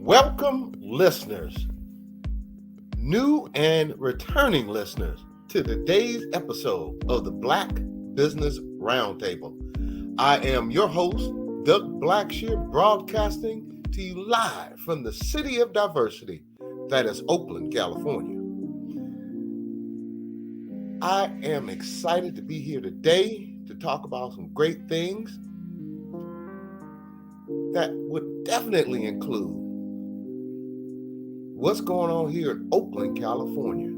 Welcome, listeners, new and returning listeners, to today's episode of the Black Business Roundtable. I am your host, Doug Blacksher, broadcasting to you live from the city of diversity, that is Oakland, California. I am excited to be here today to talk about some great things that would definitely include what's going on here in Oakland, California.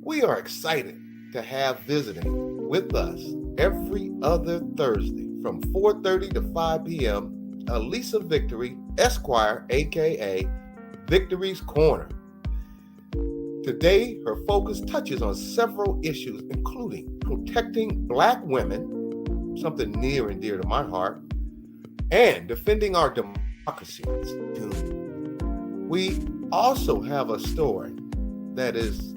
We are excited to have visiting with us every other Thursday from 4:30 to 5 p.m. Allyssa Victory ESQ, aka Victory's Corner. Today, her focus touches on several issues, including protecting Black women, something near and dear to my heart, and defending our democracy. We also have a story that is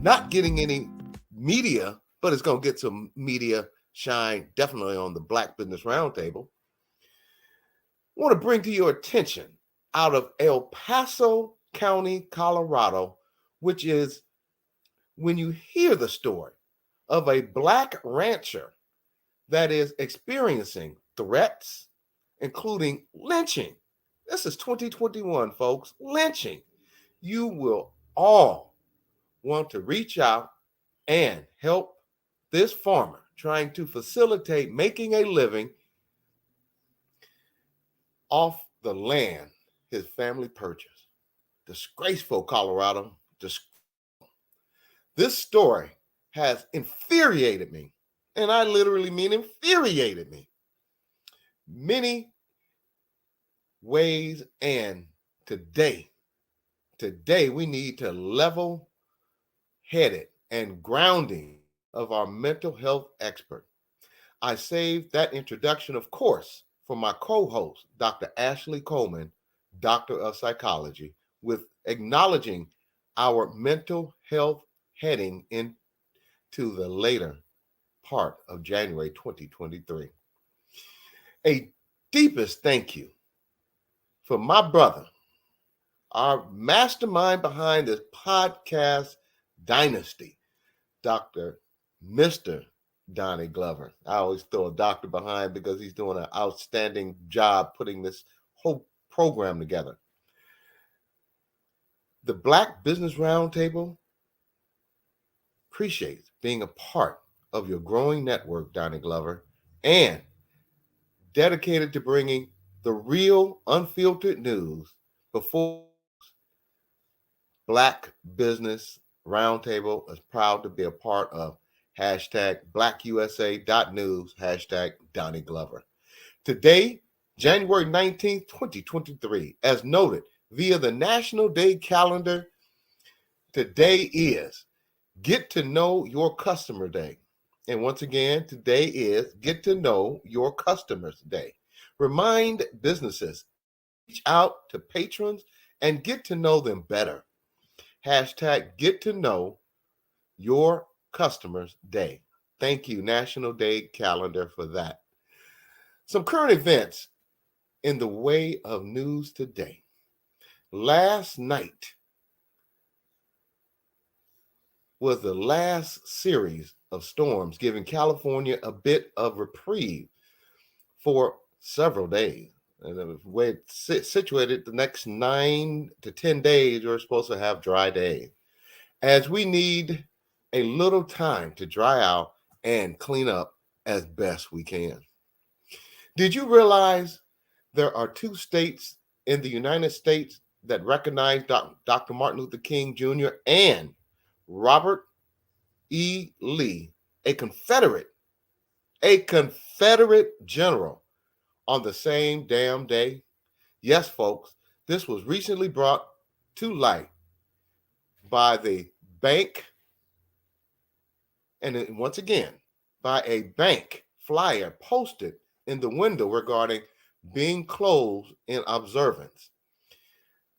not getting any media, but it's going to get some media shine definitely on the Black Business Roundtable. I want to bring to your attention out of El Paso County, Colorado, which is when you hear the story of a Black rancher that is experiencing threats, including lynching. This is 2021, folks. Lynching. You will all want to reach out and help this farmer trying to facilitate making a living off the land his family purchased. Disgraceful, Colorado. This story has infuriated me, and I literally mean infuriated me, many ways. And today we need to level-headed and grounding of our mental health expert. I saved that introduction, of course, for my co-host, Dr. Ashley Coleman, Doctor of Psychology, with acknowledging our mental health heading into the later part of January 2023. A deepest thank you for my brother, our mastermind behind this podcast dynasty, Mr. Doni Glover. I always throw a doctor behind because he's doing an outstanding job putting this whole program together. The Black Business Roundtable appreciates being a part of your growing network, Doni Glover, and dedicated to bringing the real, unfiltered news before. Black Business Roundtable is proud to be a part of #BlackUSA.news, #Doni Glover. Today, January 19th, 2023, as noted via the National Day calendar, today is Get to Know Your Customer Day. And once again, today is Get to Know Your Customers Day. Remind businesses, reach out to patrons and get to know them better. #Get to Know Your Customers Day. Thank you, National Day calendar, for that. Some current events in the way of news today. Last night was the last series of storms, giving California a bit of reprieve for several days. And the way it's situated, the next 9 to 10 days, we're supposed to have dry days, as we need a little time to dry out and clean up as best we can. Did you realize there are 2 states in the United States that recognize Dr. Martin Luther King Jr. and Robert E. Lee, a Confederate general, on the same damn day? Yes, folks, this was recently brought to light by the bank, and once again, by a bank flyer posted in the window regarding being closed in observance.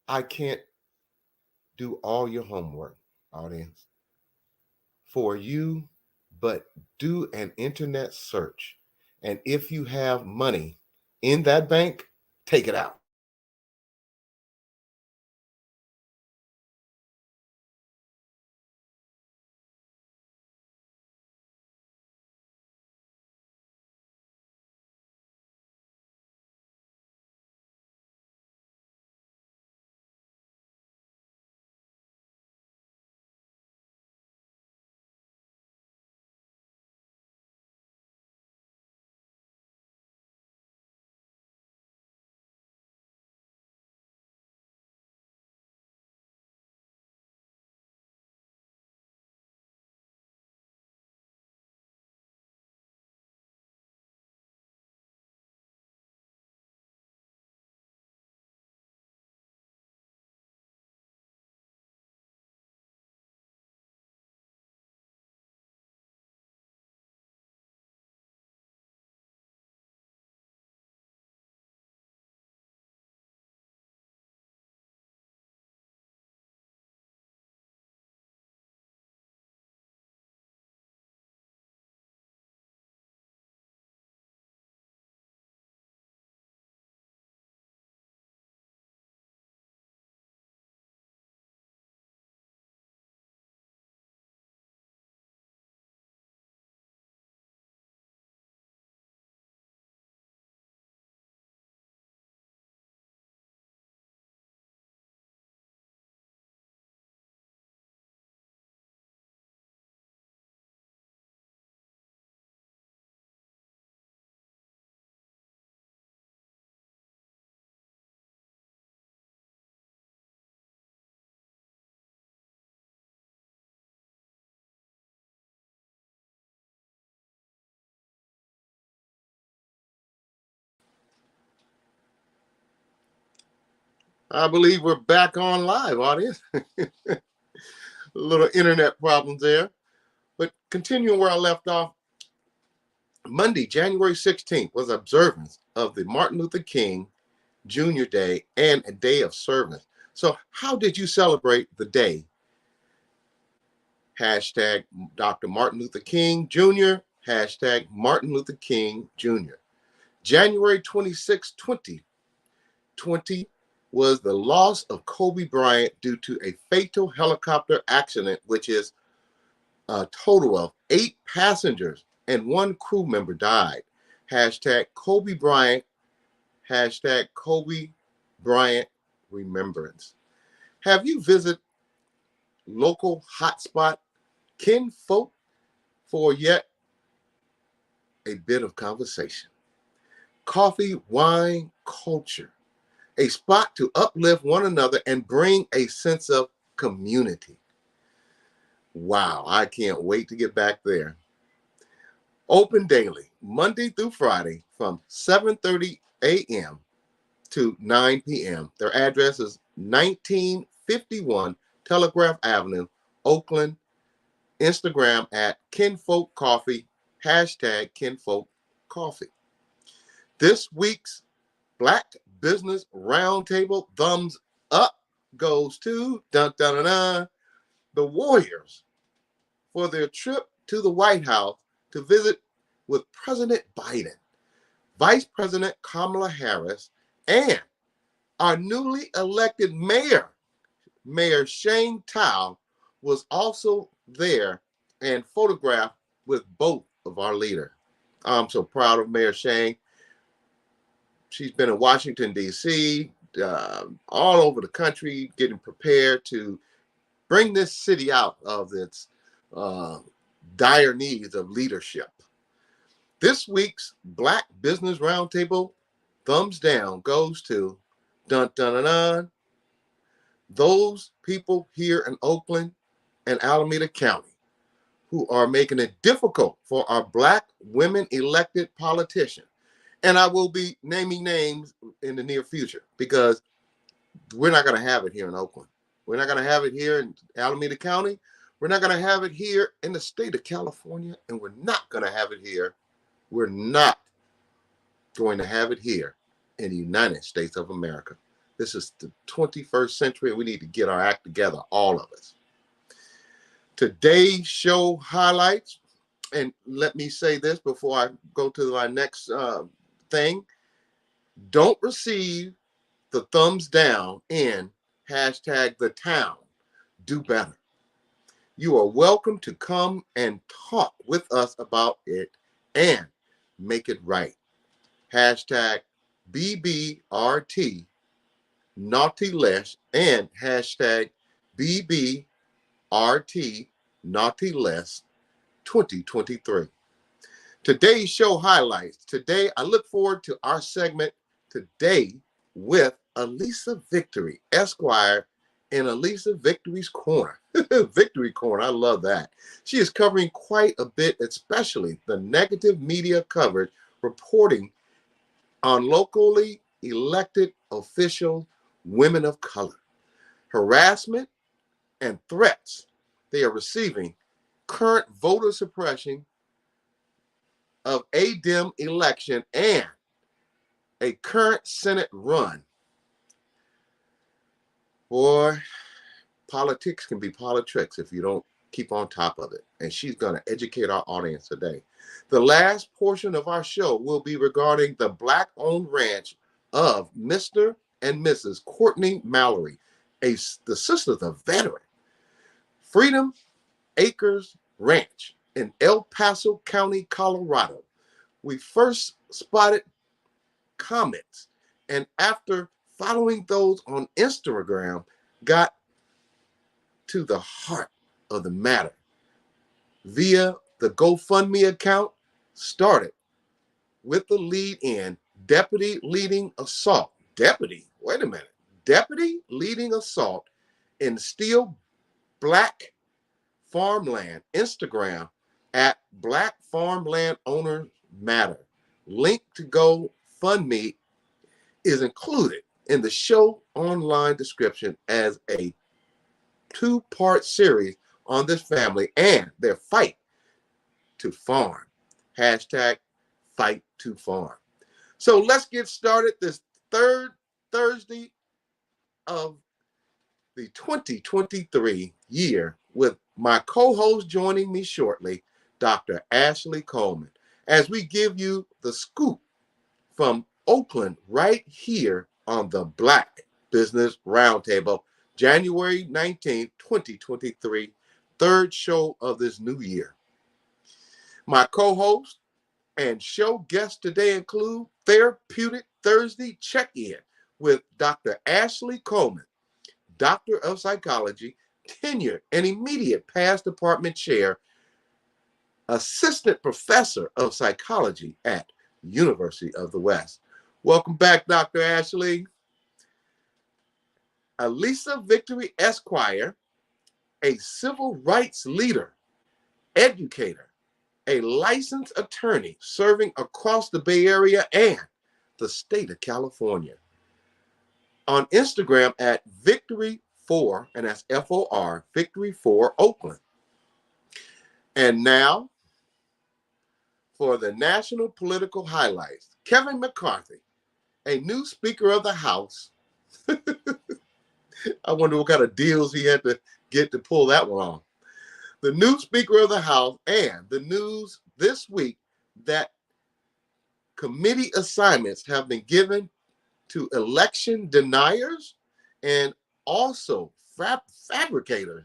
I can't do all your homework, audience, for you, but do an internet search. And if you have money in that bank, take it out. I believe we're back on live, audience. A little internet problems there. But continuing where I left off, Monday, January 16th was observance of the Martin Luther King Jr. Day and a day of service. So how did you celebrate the day? Hashtag Dr. Martin Luther King Jr., hashtag Martin Luther King Jr. January 26, 2020 was the loss of Kobe Bryant due to a fatal helicopter accident, which is a total of 8 passengers and 1 crew member died. Hashtag Kobe Bryant, hashtag Kobe Bryant Remembrance. Have you visited local hotspot Knfolx for yet a bit of conversation? Coffee, wine, culture, a spot to uplift one another and bring a sense of community. Wow, I can't wait to get back there. Open daily, Monday through Friday from 7:30 a.m. to 9 p.m. Their address is 1951 Telegraph Avenue, Oakland. Instagram at Knfolx Coffee, hashtag Knfolx Coffee. This week's Black Business Roundtable thumbs up goes to dun, dun, dun, dun, the Warriors for their trip to the White House to visit with President Biden, Vice President Kamala Harris, and our newly elected mayor, Mayor Shane Tao, was also there and photographed with both of our leaders. I'm so proud of Mayor Shane. She's been in Washington, D.C., all over the country, getting prepared to bring this city out of its dire needs of leadership. This week's Black Business Roundtable thumbs down goes to dun, dun, dun, dun, those people here in Oakland and Alameda County who are making it difficult for our Black women elected politicians. And I will be naming names in the near future because we're not going to have it here in Oakland. We're not going to have it here in Alameda County. We're not going to have it here in the state of California. And we're not going to have it here. We're not going to have it here in the United States of America. This is the 21st century, and we need to get our act together, all of us. Today's show highlights, and let me say this before I go to my next thing. don't receive the thumbs down in hashtag the town. Do better. You are welcome to come and talk with us about it and make it right. Hashtag BBRT Naughty Less and hashtag BBRT Naughty Less 2023. Today's show highlights. Today, I look forward to our segment today with Allyssa Victory, Esquire, in Allyssa Victory's Corner. Victory Corner, I love that. She is covering quite a bit, especially the negative media coverage reporting on locally elected official women of color, harassment and threats they are receiving, current voter suppression of a Dem election, and a current Senate run. Boy, politics can be politics if you don't keep on top of it. And she's going to educate our audience today. The last portion of our show will be regarding the Black-owned ranch of Mr. and Mrs. Courtney Mallory, the sister of the veteran, Freedom Acres Ranch in El Paso County, Colorado. We first spotted comments, and after following those on Instagram, got to the heart of the matter via the GoFundMe account. Started with the lead in deputy leading assault. Deputy, wait a minute. Deputy leading assault in Steel Black Farmland. Instagram at Black Farmland Owners Matter. Link to GoFundMe is included in the show online description as a two-part series on this family and their fight to farm. Hashtag fight to farm. So let's get started this third Thursday of the 2023 year with my co-host joining me shortly, Dr. Ashley Coleman, as we give you the scoop from Oakland right here on the Black Business Roundtable, January 19th, 2023, third show of this new year. My co-host and show guests today include Therapeutic Thursday check-in with Dr. Ashley Coleman, Doctor of Psychology, tenured and immediate past department chair, Assistant Professor of Psychology at University of the West. Welcome back, Dr. Ashley. Allyssa Victory Esquire, a civil rights leader, educator, a licensed attorney serving across the Bay Area and the state of California. On Instagram at Victory4, and that's F-O-R, Victory4 Oakland. And now for the national political highlights. Kevin McCarthy, a new Speaker of the House. I wonder what kind of deals he had to get to pull that one off. The new Speaker of the House, and the news this week that committee assignments have been given to election deniers and also fabricators.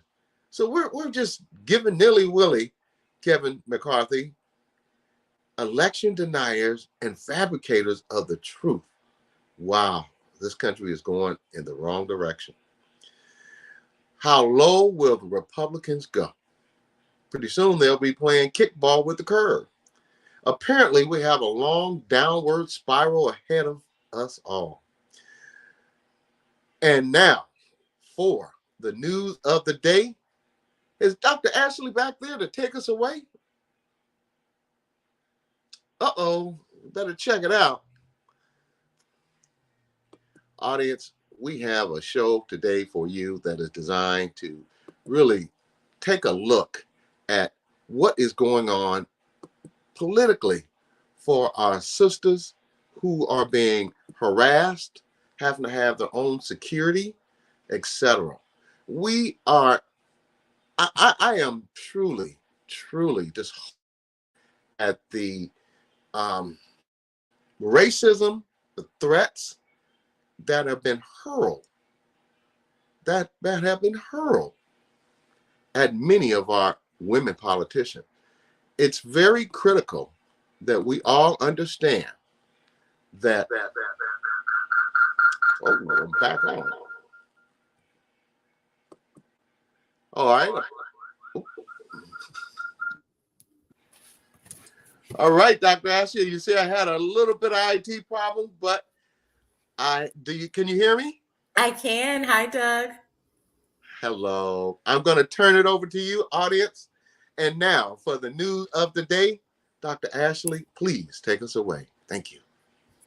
So we're just giving nilly-willy, Kevin McCarthy, election deniers and fabricators of the truth. Wow, this country is going in the wrong direction. How low will the Republicans go? Pretty soon they'll be playing kickball with the curve. Apparently, we have a long downward spiral ahead of us all. And now, for the news of the day, is Dr. Ashley back there to take us away? Uh-oh, better check it out. Audience, we have a show today for you that is designed to really take a look at what is going on politically for our sisters who are being harassed, having to have their own security, etc. We are, I am truly just at the racism the threats that have been hurled, that have been hurled at many of our women politicians. It's very critical that we all understand that. Oh, I'm back on. All right. All right, Dr. Ashley, you see I had a little bit of IT problems, but can you hear me? I can. Hi, Doug. Hello. I'm going to turn it over to you, audience. And now for the news of the day, Dr. Ashley, please take us away. Thank you.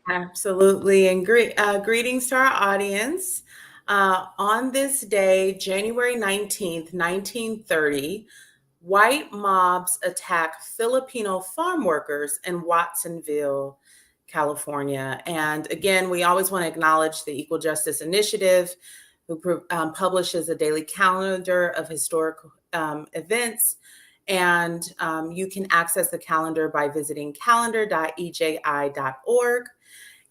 Absolutely. And greetings to our audience. On this day, January 19th, 1930, white mobs attack Filipino farm workers in Watsonville, California. And again, we always want to acknowledge the Equal Justice Initiative, who publishes a daily calendar of historical events. And you can access the calendar by visiting calendar.eji.org.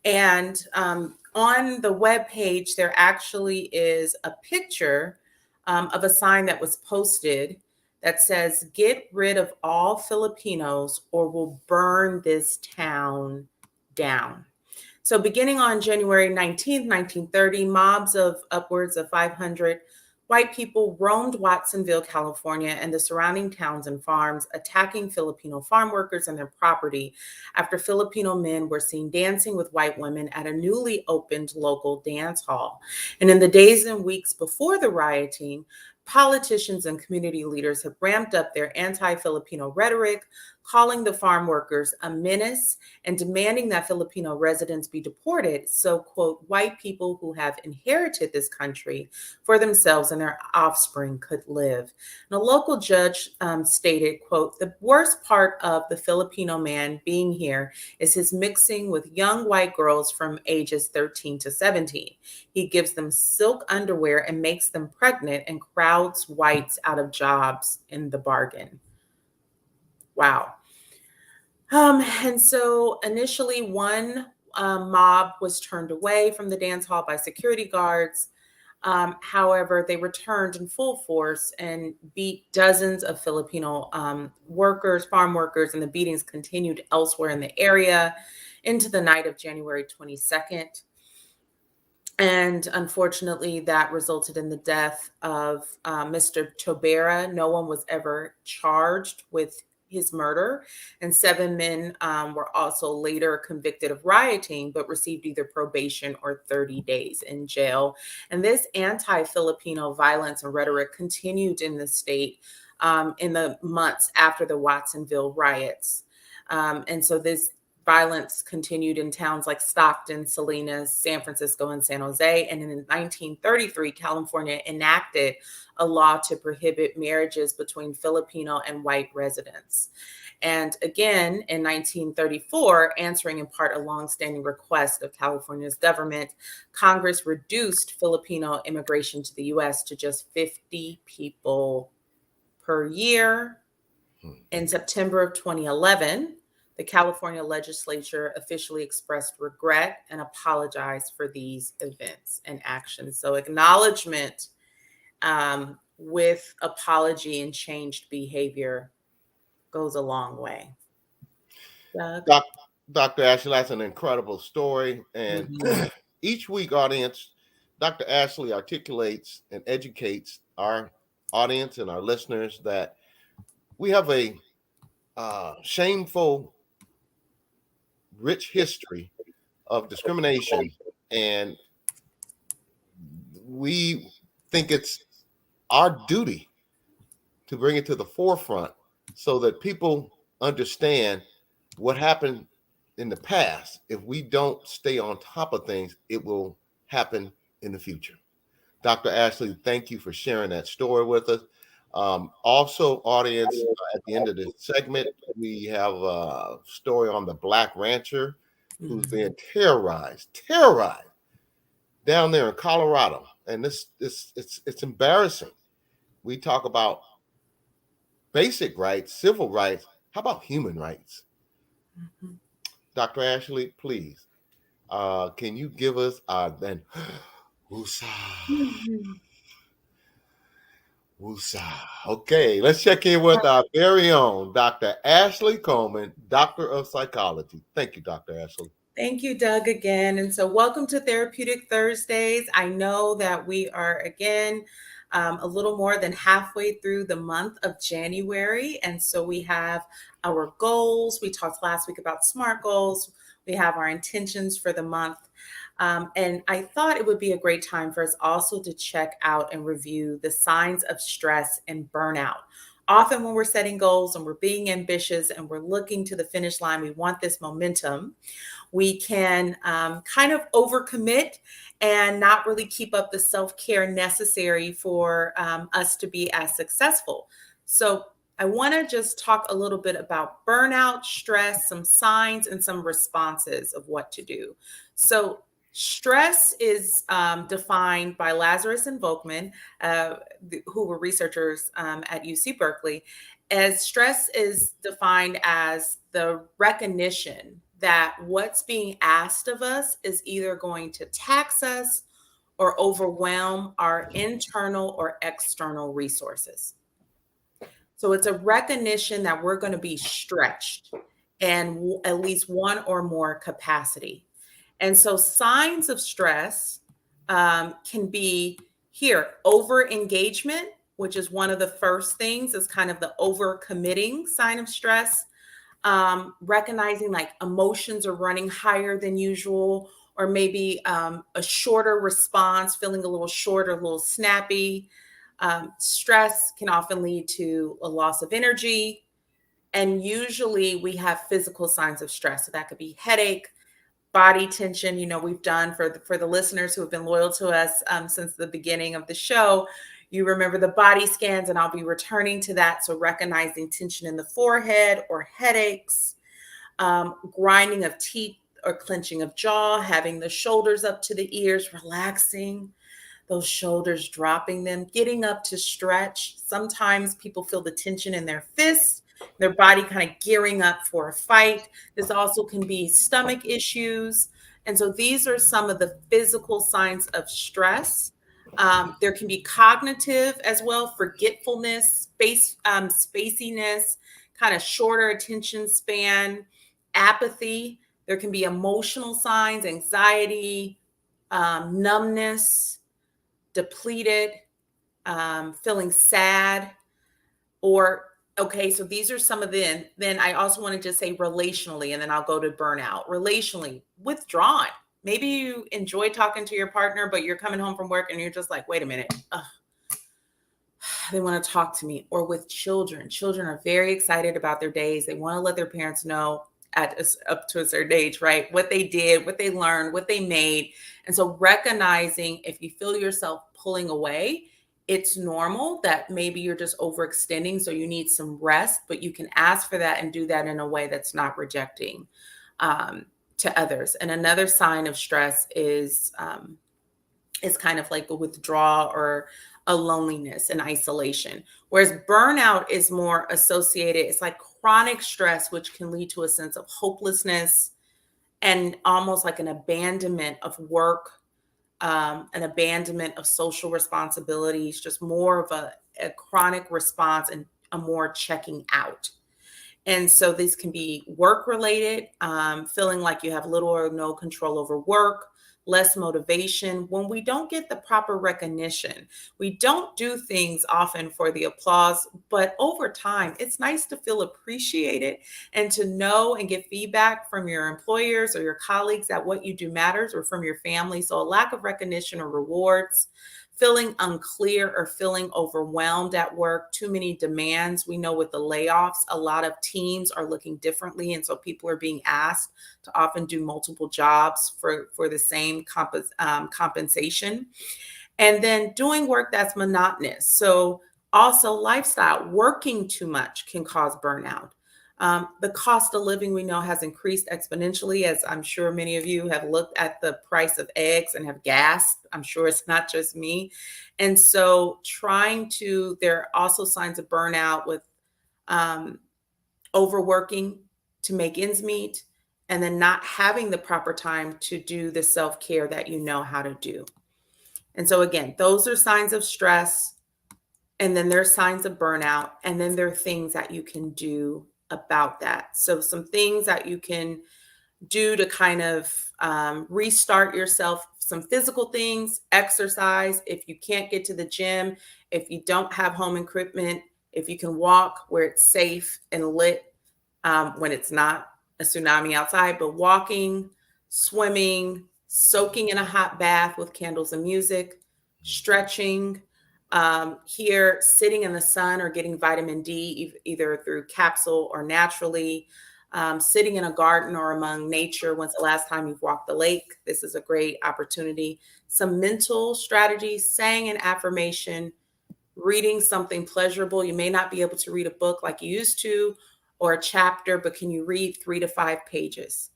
And on the webpage, there actually is a picture of a sign that was posted that says, "Get rid of all Filipinos or we'll burn this town down." So beginning on January 19th, 1930, mobs of upwards of 500 white people roamed Watsonville, California, and the surrounding towns and farms, attacking Filipino farm workers and their property after Filipino men were seen dancing with white women at a newly opened local dance hall. And in the days and weeks before the rioting, politicians and community leaders have ramped up their anti-Filipino rhetoric, calling the farm workers a menace and demanding that Filipino residents be deported so, quote, white people who have inherited this country for themselves and their offspring could live. And a local judge stated, quote, "The worst part of the Filipino man being here is his mixing with young white girls from ages 13 to 17. He gives them silk underwear and makes them pregnant and crowds whites out of jobs in the bargain." Wow. And so initially one mob was turned away from the dance hall by security guards. However, they returned in full force and beat dozens of Filipino workers, farm workers, and the beatings continued elsewhere in the area into the night of January 22nd. And unfortunately, that resulted in the death of Mr. Tobera. No one was ever charged with his murder. And 7 men were also later convicted of rioting, but received either probation or 30 days in jail. And this anti-Filipino violence and rhetoric continued in the state in the months after the Watsonville riots. And so this violence continued in towns like Stockton, Salinas, San Francisco, and San Jose. And in 1933, California enacted a law to prohibit marriages between Filipino and white residents. And again, in 1934, answering in part a longstanding request of California's government, Congress reduced Filipino immigration to the U.S. to just 50 people per year. In September of 2011, the California legislature officially expressed regret and apologized for these events and actions. So acknowledgement with apology and changed behavior goes a long way. Doug? Dr. Ashley, that's an incredible story. And each week, audience, Dr. Ashley articulates and educates our audience and our listeners that we have a shameful, rich history of discrimination, and we think it's our duty to bring it to the forefront so that people understand what happened in the past. If we don't stay on top of things, it will happen in the future. Dr. Ashley, thank you for sharing that story with us. Also, audience, at the end of this segment, we have a story on the Black rancher who's being terrorized down there in Colorado. And it's embarrassing. We talk about basic rights, civil rights. How about human rights? Dr. Ashley, please Can you give us then woosah, Mhm. woosah. Okay, let's check in with our very own Dr. Ashley Coleman, Doctor of Psychology. Thank you, Dr. Ashley. Thank you, Doug, again. And so, welcome to Therapeutic Thursdays. I know that we are again a little more than halfway through the month of January. And so, we have our goals. We talked last week about SMART goals. We have our intentions for the month. And I thought it would be a great time for us also to check out and review the signs of stress and burnout. Often, when we're setting goals and we're being ambitious and we're looking to the finish line, we want this momentum. We can kind of overcommit and not really keep up the self-care necessary for us to be as successful. So I want to just talk a little bit about burnout, stress, some signs, and some responses of what to do. So stress is defined by Lazarus and Volkman, who were researchers at UC Berkeley, as stress is defined as the recognition that what's being asked of us is either going to tax us or overwhelm our internal or external resources. So it's a recognition that we're going to be stretched in at least one or more capacity. And so signs of stress can be here, over engagement, which is one of the first things, is kind of the over committing sign of stress. Recognizing like emotions are running higher than usual, or maybe a shorter response, feeling a little short or a little snappy. Stress can often lead to a loss of energy. And usually we have physical signs of stress. So that could be headache, body tension. You know, we've done for the listeners who have been loyal to us since the beginning of the show. You remember the body scans, and I'll be returning to that. So recognizing tension in the forehead or headaches, grinding of teeth or clenching of jaw, having the shoulders up to the ears, relaxing those shoulders, dropping them, getting up to stretch. Sometimes people feel the tension in their fists, their body kind of gearing up for a fight. This also can be stomach issues. And so these are some of the physical signs of stress. There can be cognitive as well, forgetfulness, spaciness, kind of shorter attention span, apathy. There can be emotional signs, anxiety, numbness, depleted, feeling sad, or okay, so these are some of them. Then I also want to just say relationally, and then I'll go to burnout. Relationally, withdrawn. Maybe you enjoy talking to your partner, but you're coming home from work and you're just like, wait a minute. Ugh, they want to talk to me. Or with children. Children are very excited about their days. They want to let their parents know up to a certain age, right? What they did, what they learned, what they made. And so recognizing if you feel yourself pulling away, it's normal that maybe you're just overextending. So you need some rest, but you can ask for that and do that in a way that's not rejecting to others. And another sign of stress is kind of like a withdrawal or a loneliness and isolation. Whereas burnout is more associated, it's like chronic stress, which can lead to a sense of hopelessness and almost like an abandonment of work, an abandonment of social responsibilities, just more of a chronic response and a more checking out. And so these can be work related, feeling like you have little or no control over work, less motivation. When we don't get the proper recognition, we don't do things often for the applause, but over time, it's nice to feel appreciated and to know and get feedback from your employers or your colleagues that what you do matters, or from your family. So a lack of recognition or rewards, feeling unclear or feeling overwhelmed at work, too many demands. We know with the layoffs, a lot of teams are looking differently. And so people are being asked to often do multiple jobs for the same compensation. And then doing work that's monotonous. So also lifestyle, working too much can cause burnout. The cost of living we know has increased exponentially, as I'm sure many of you have looked at the price of eggs and have gasped. I'm sure it's not just me. And so there are also signs of burnout with overworking to make ends meet, and then not having the proper time to do the self-care that you know how to do. And so again, those are signs of stress, and then there's signs of burnout, and then there are things that you can do about that. So some things that you can do to kind of restart yourself, some physical things, exercise. If you can't get to the gym, if you don't have home equipment, if you can walk where it's safe and lit when it's not a tsunami outside, but walking, swimming, soaking in a hot bath with candles and music, stretching, here, sitting in the sun or getting vitamin D, either through capsule or naturally, sitting in a garden or among nature. When's the last time you've walked the lake? This is a great opportunity. Some mental strategies, saying an affirmation, reading something pleasurable. You may not be able to read a book like you used to or a chapter, but can you read 3 to 5 pages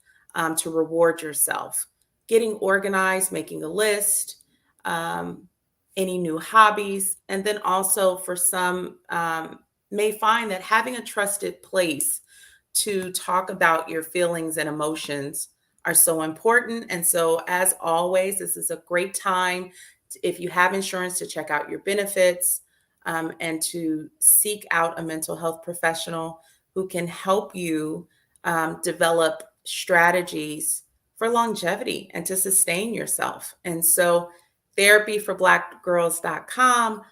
to reward yourself? Getting organized, making a list, any new hobbies. And then also for some may find that having a trusted place to talk about your feelings and emotions are so important. And so as always, this is a great time if you have insurance to check out your benefits and to seek out a mental health professional who can help you develop strategies for longevity and to sustain yourself. And so therapyforblackgirls.com,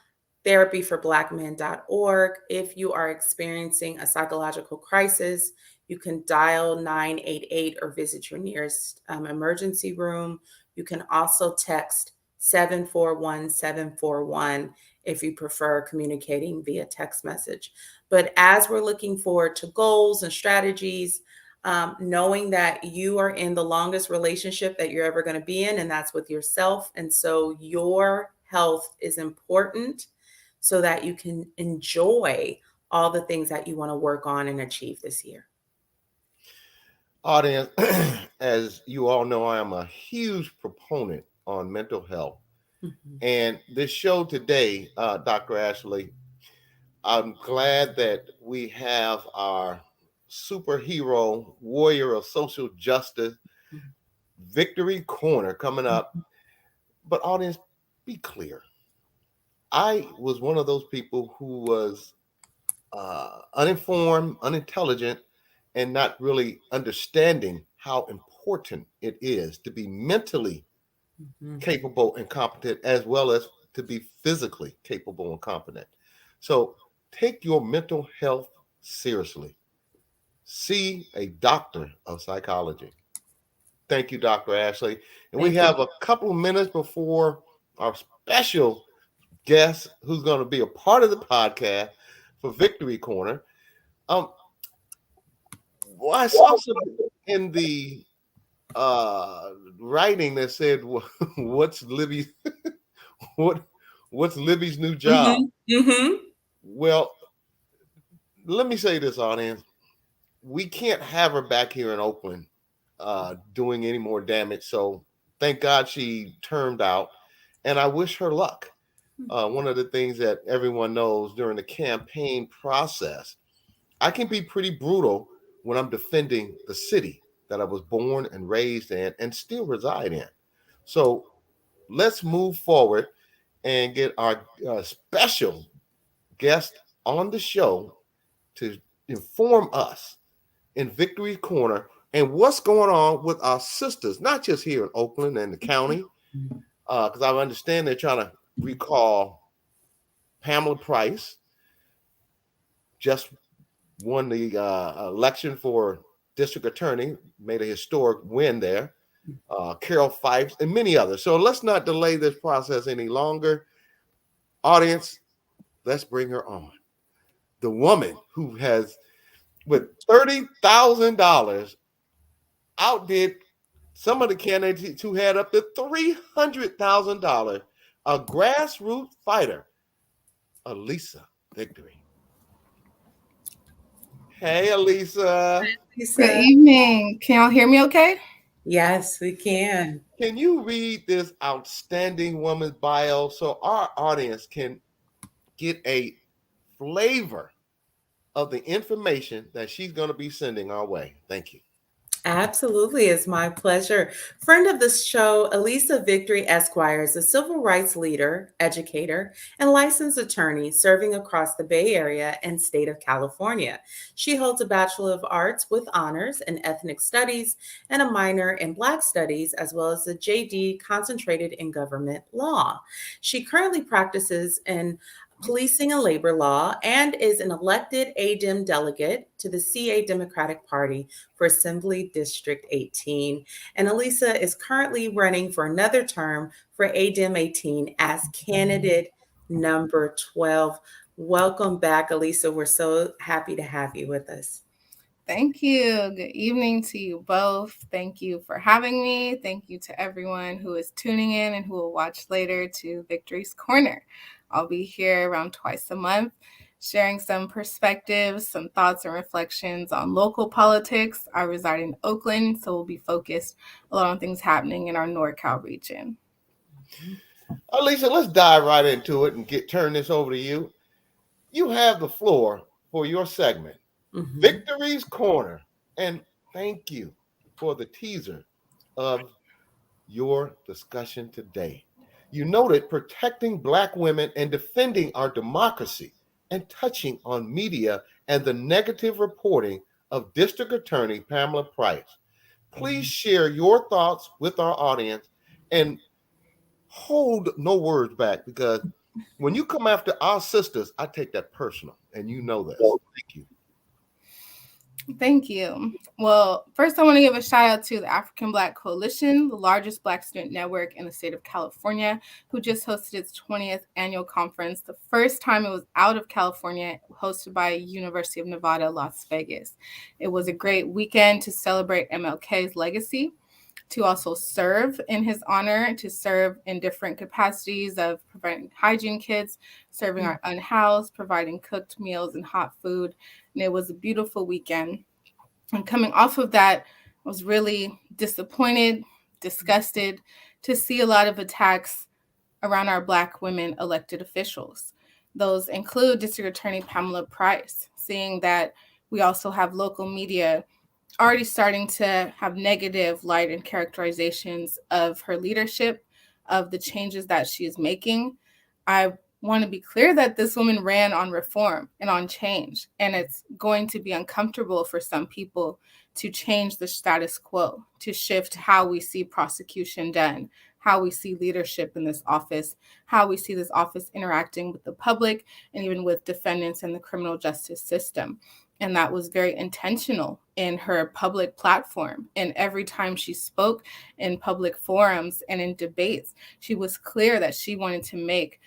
therapyforblackmen.org. If you are experiencing a psychological crisis, you can dial 988 or visit your nearest emergency room. You can also text 741-741 if you prefer communicating via text message. But as we're looking forward to goals and strategies, knowing that you are in the longest relationship that you're ever going to be in, and that's with yourself. And so your health is important so that you can enjoy all the things that you want to work on and achieve this year. Audience, as you all know, I am a huge proponent on mental health. Mm-hmm. And this show today, Dr. Ashley, I'm glad that we have our superhero warrior of social justice, Victory Corner, coming up. But audience, be clear. I was one of those people who was uninformed, unintelligent, and not really understanding how important it is to be mentally capable and competent, as well as to be physically capable and competent. So take your mental health seriously. See a doctor of psychology. Thank you, Dr. Ashley. And we have a couple of minutes before our special guest, who's going to be a part of the podcast for Victory Corner. Well, I saw something in the writing that said, "What's Libby's what's Libby's new job?" Mm-hmm. Mm-hmm. Well, let me say this, audience: we can't have her back here in Oakland doing any more damage. So, thank God she turned out, and I wish her luck. One of the things that everyone knows during the campaign process, I can be pretty brutal when I'm defending the city that I was born and raised in and still reside in. So let's move forward and get our special guest on the show to inform us in Victory Corner and what's going on with our sisters, not just here in Oakland and the county, because I understand they're trying to recall Pamela Price, just won the election for district attorney, made a historic win there. Carol Fife and many others. So let's not delay this process any longer. Audience, let's bring her on. The woman who has, with $30,000, outdid some of the candidates who had up to $300,000, a grassroots fighter, Allyssa Victory. Hey, Allyssa. Good evening. Can y'all hear me okay? Yes, we can. Can you read this outstanding woman's bio so our audience can get a flavor of the information that she's going to be sending our way? Thank you. Absolutely, it's my pleasure. Friend of the show, Allyssa Victory ESQ is a civil rights leader, educator, and licensed attorney serving across the Bay Area and state of California. She holds a Bachelor of Arts with honors in ethnic studies and a minor in Black studies, as well as a JD concentrated in government law. She currently practices in policing and labor law and is an elected ADEM delegate to the CA Democratic Party for Assembly District 18. And Allyssa is currently running for another term for ADEM 18 as candidate number 12. Welcome back, Allyssa. We're so happy to have you with us. Thank you. Good evening to you both. Thank you for having me. Thank you to everyone who is tuning in and who will watch later to Victory's Corner. I'll be here around twice a month, sharing some perspectives, some thoughts and reflections on local politics. I reside in Oakland, so we'll be focused a lot on things happening in our NorCal region. Allyssa, let's dive right into it and turn this over to you. You have the floor for your segment, Victory's Corner. And thank you for the teaser of your discussion today. You noted protecting Black women and defending our democracy and touching on media and the negative reporting of District Attorney Pamela Price. Please share your thoughts with our audience and hold no words back, because when you come after our sisters, I take that personal, and you know this. Thank you. Thank you. Well, first I want to give a shout out to the African Black Coalition, the largest Black student network in the state of California, who just hosted its 20th annual conference, the first time it was out of California, hosted by University of Nevada, Las Vegas. It was a great weekend to celebrate MLK's legacy, to also serve in his honor, to serve in different capacities of providing hygiene kits, serving our unhoused, providing cooked meals and hot food. And it was a beautiful weekend. And coming off of that, I was really disappointed, disgusted to see a lot of attacks around our Black women elected officials. Those include District Attorney Pamela Price, seeing that we also have local media already starting to have negative light and characterizations of her leadership, of the changes that she is making. I want to be clear that this woman ran on reform and on change, and it's going to be uncomfortable for some people to change the status quo, to shift how we see prosecution done, how we see leadership in this office, how we see this office interacting with the public and even with defendants in the criminal justice system. And that was very intentional in her public platform. And every time she spoke in public forums and in debates, she was clear that she wanted to make,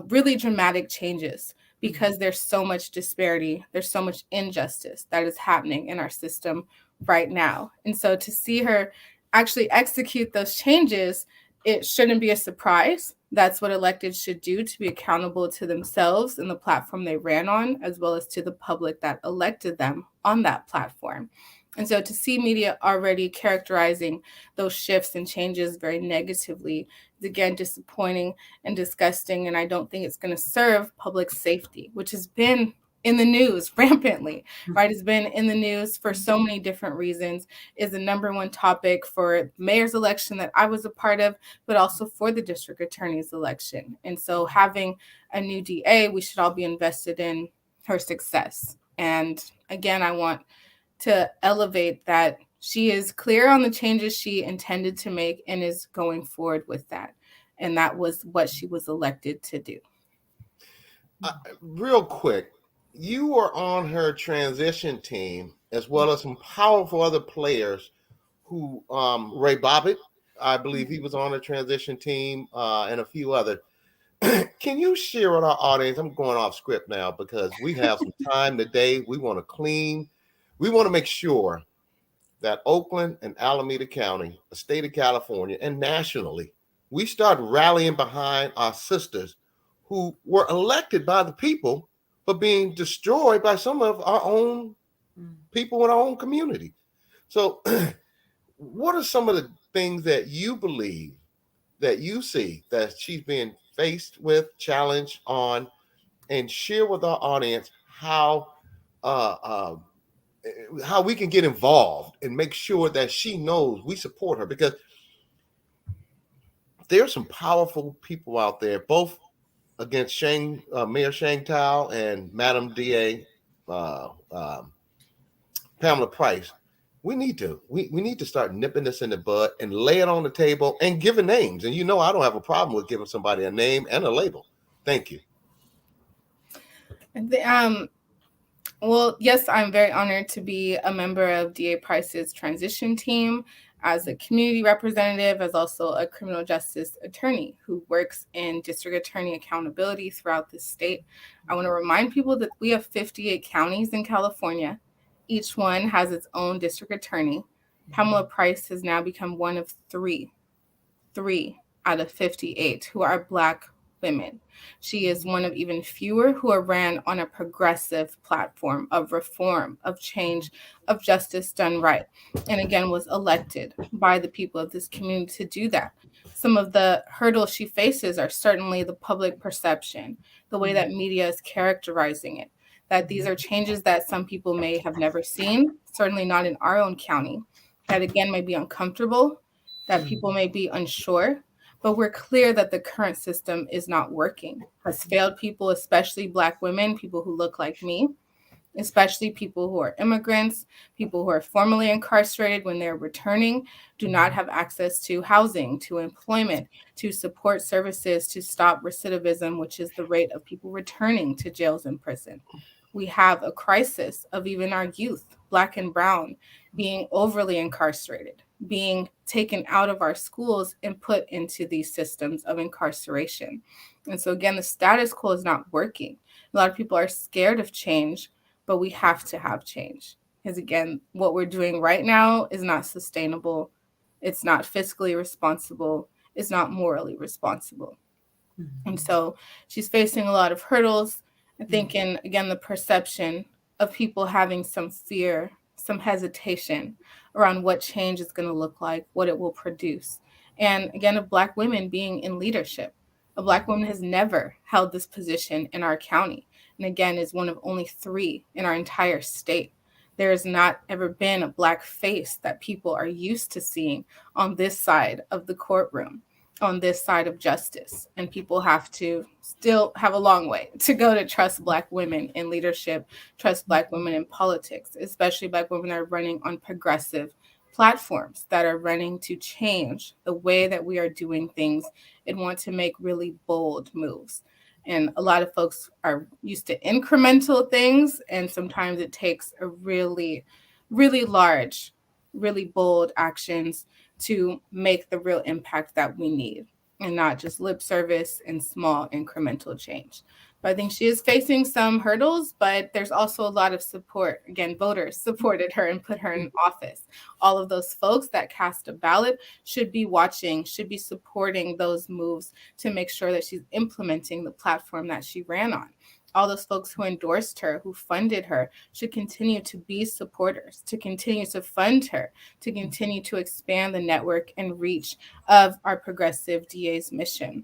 really dramatic changes, because there's so much disparity, there's so much injustice that is happening in our system right now. And so to see her actually execute those changes, it shouldn't be a surprise. That's what electeds should do, to be accountable to themselves and the platform they ran on, as well as to the public that elected them on that platform. And so to see media already characterizing those shifts and changes very negatively is, again, disappointing and disgusting. And I don't think it's going to serve public safety, which has been in the news rampantly, right? It's been in the news for so many different reasons, is the number one topic for the mayor's election that I was a part of, but also for the district attorney's election. And so having a new DA, we should all be invested in her success. And again, I want to elevate that she is clear on the changes she intended to make and is going forward with that. And that was what she was elected to do. Real quick, you were on her transition team, as well as some powerful other players who, Ray Bobbitt, I believe he was on the transition team, and a few other. Can you share with our audience? I'm going off script now because we have some time today. We want to clean. We want to make sure that Oakland and Alameda County, the state of California, and nationally, we start rallying behind our sisters who were elected by the people, but being destroyed by some of our own people in our own community. So what are some of the things that you believe, that you see, that she's being faced with, challenged on, and share with our audience how how we can get involved and make sure that she knows we support her, because there's some powerful people out there, both against Mayor Shang Tao and Madam DA Pamela Price. We need to start nipping this in the bud and lay it on the table and giving names. And I don't have a problem with giving somebody a name and a label. Thank you. Well, yes, I'm very honored to be a member of DA Price's transition team as a community representative, as also a criminal justice attorney who works in district attorney accountability throughout the state. I want to remind people that we have 58 counties in California. Each one has its own district attorney. Pamela Price has now become one of three out of 58 who are Black women. She is one of even fewer who are ran on a progressive platform of reform, of change, of justice done right, and again was elected by the people of this community to do that. Some of the hurdles she faces are certainly the public perception, the way that media is characterizing it, that these are changes that some people may have never seen, certainly not in our own county, that again may be uncomfortable, that people may be unsure, but we're clear that the current system is not working, has failed people, especially Black women, people who look like me, especially people who are immigrants, people who are formerly incarcerated when they're returning, do not have access to housing, to employment, to support services, to stop recidivism, which is the rate of people returning to jails and prison. We have a crisis of even our youth, Black and brown, being overly incarcerated, being taken out of our schools and put into these systems of incarceration. And so again, the status quo is not working. A lot of people are scared of change, but we have to have change. Because again, what we're doing right now is not sustainable. It's not fiscally responsible. It's not morally responsible. And so she's facing a lot of hurdles. I think again, the perception of people having some fear, some hesitation around what change is going to look like, what it will produce. And again, of Black women being in leadership. A Black woman has never held this position in our county. And again, is one of only 3 in our entire state. There has not ever been a Black face that people are used to seeing on this side of the courtroom, on this side of justice. And people have to still have a long way to go to trust Black women in leadership, trust Black women in politics, especially Black women that are running on progressive platforms, that are running to change the way that we are doing things and want to make really bold moves. And a lot of folks are used to incremental things, and sometimes it takes a really, really large, really bold actions to make the real impact that we need, and not just lip service and small incremental change. But I think she is facing some hurdles, but there's also a lot of support. Again, voters supported her and put her in office. All of those folks that cast a ballot should be watching, should be supporting those moves to make sure that she's implementing the platform that she ran on. All those folks who endorsed her, who funded her, should continue to be supporters, to continue to fund her, to continue to expand the network and reach of our progressive DA's mission.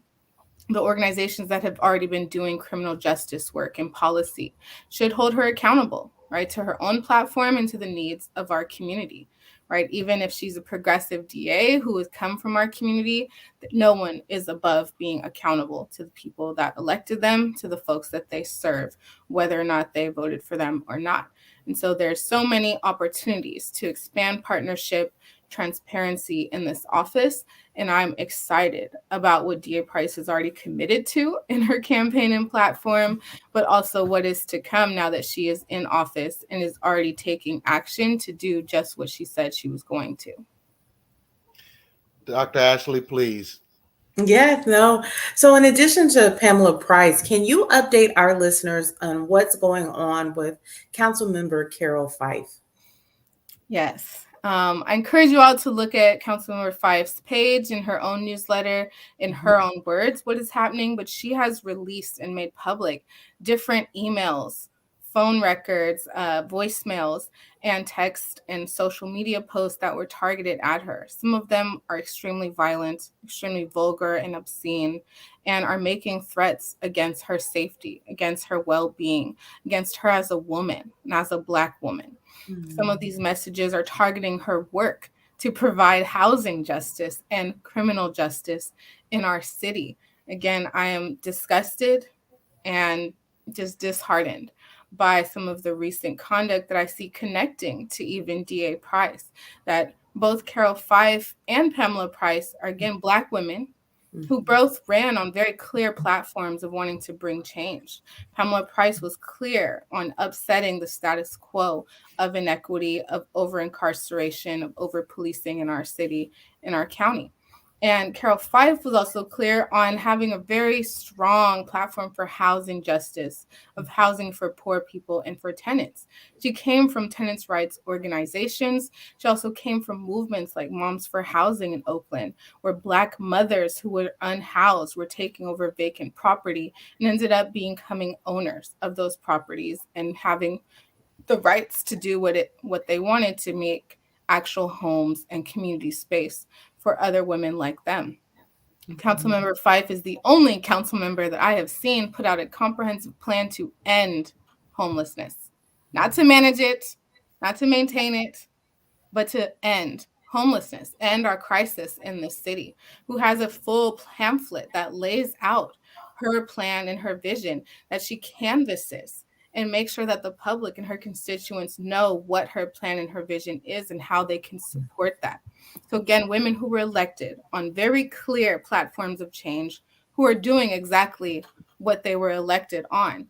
The organizations that have already been doing criminal justice work and policy should hold her accountable, right, to her own platform and to the needs of our community, right? Even if she's a progressive DA who has come from our community, no one is above being accountable to the people that elected them, to the folks that they serve, whether or not they voted for them or not. And so there's so many opportunities to expand partnership, transparency in this office. And I'm excited about what DA Price has already committed to in her campaign and platform, but also what is to come now that she is in office and is already taking action to do just what she said she was going to. Dr. Ashley, please. Yeah, no. So in addition to Pamela Price, can you update our listeners on what's going on with Councilmember Carol Fife? Yes. I encourage you all to look at Councilmember Fife's page in her own newsletter, in her own words, what is happening. But she has released and made public different emails phone records, voicemails, and text and social media posts that were targeted at her. Some of them are extremely violent, extremely vulgar and obscene, and are making threats against her safety, against her well-being, against her as a woman and as a Black woman. Some of these messages are targeting her work to provide housing justice and criminal justice in our city. Again, I am disgusted and just disheartened by some of the recent conduct that I see connecting to even DA Price, that both Carol Fife and Pamela Price are, again, Black women who both ran on very clear platforms of wanting to bring change. Pamela Price was clear on upsetting the status quo of inequity, of over-incarceration, of over-policing in our city, in our county. And Carol Fife was also clear on having a very strong platform for housing justice, of housing for poor people and for tenants. She came from tenants' rights organizations. She also came from movements like Moms for Housing in Oakland, where Black mothers who were unhoused were taking over vacant property and ended up becoming owners of those properties and having the rights to do what they wanted to make actual homes and community space for other women like them. Councilmember Fife is the only council member that I have seen put out a comprehensive plan to end homelessness, not to manage it, not to maintain it, but to end homelessness, end our crisis in the city, who has a full pamphlet that lays out her plan and her vision that she canvasses and make sure that the public and her constituents know what her plan and her vision is and how they can support that. So again, women who were elected on very clear platforms of change, who are doing exactly what they were elected on,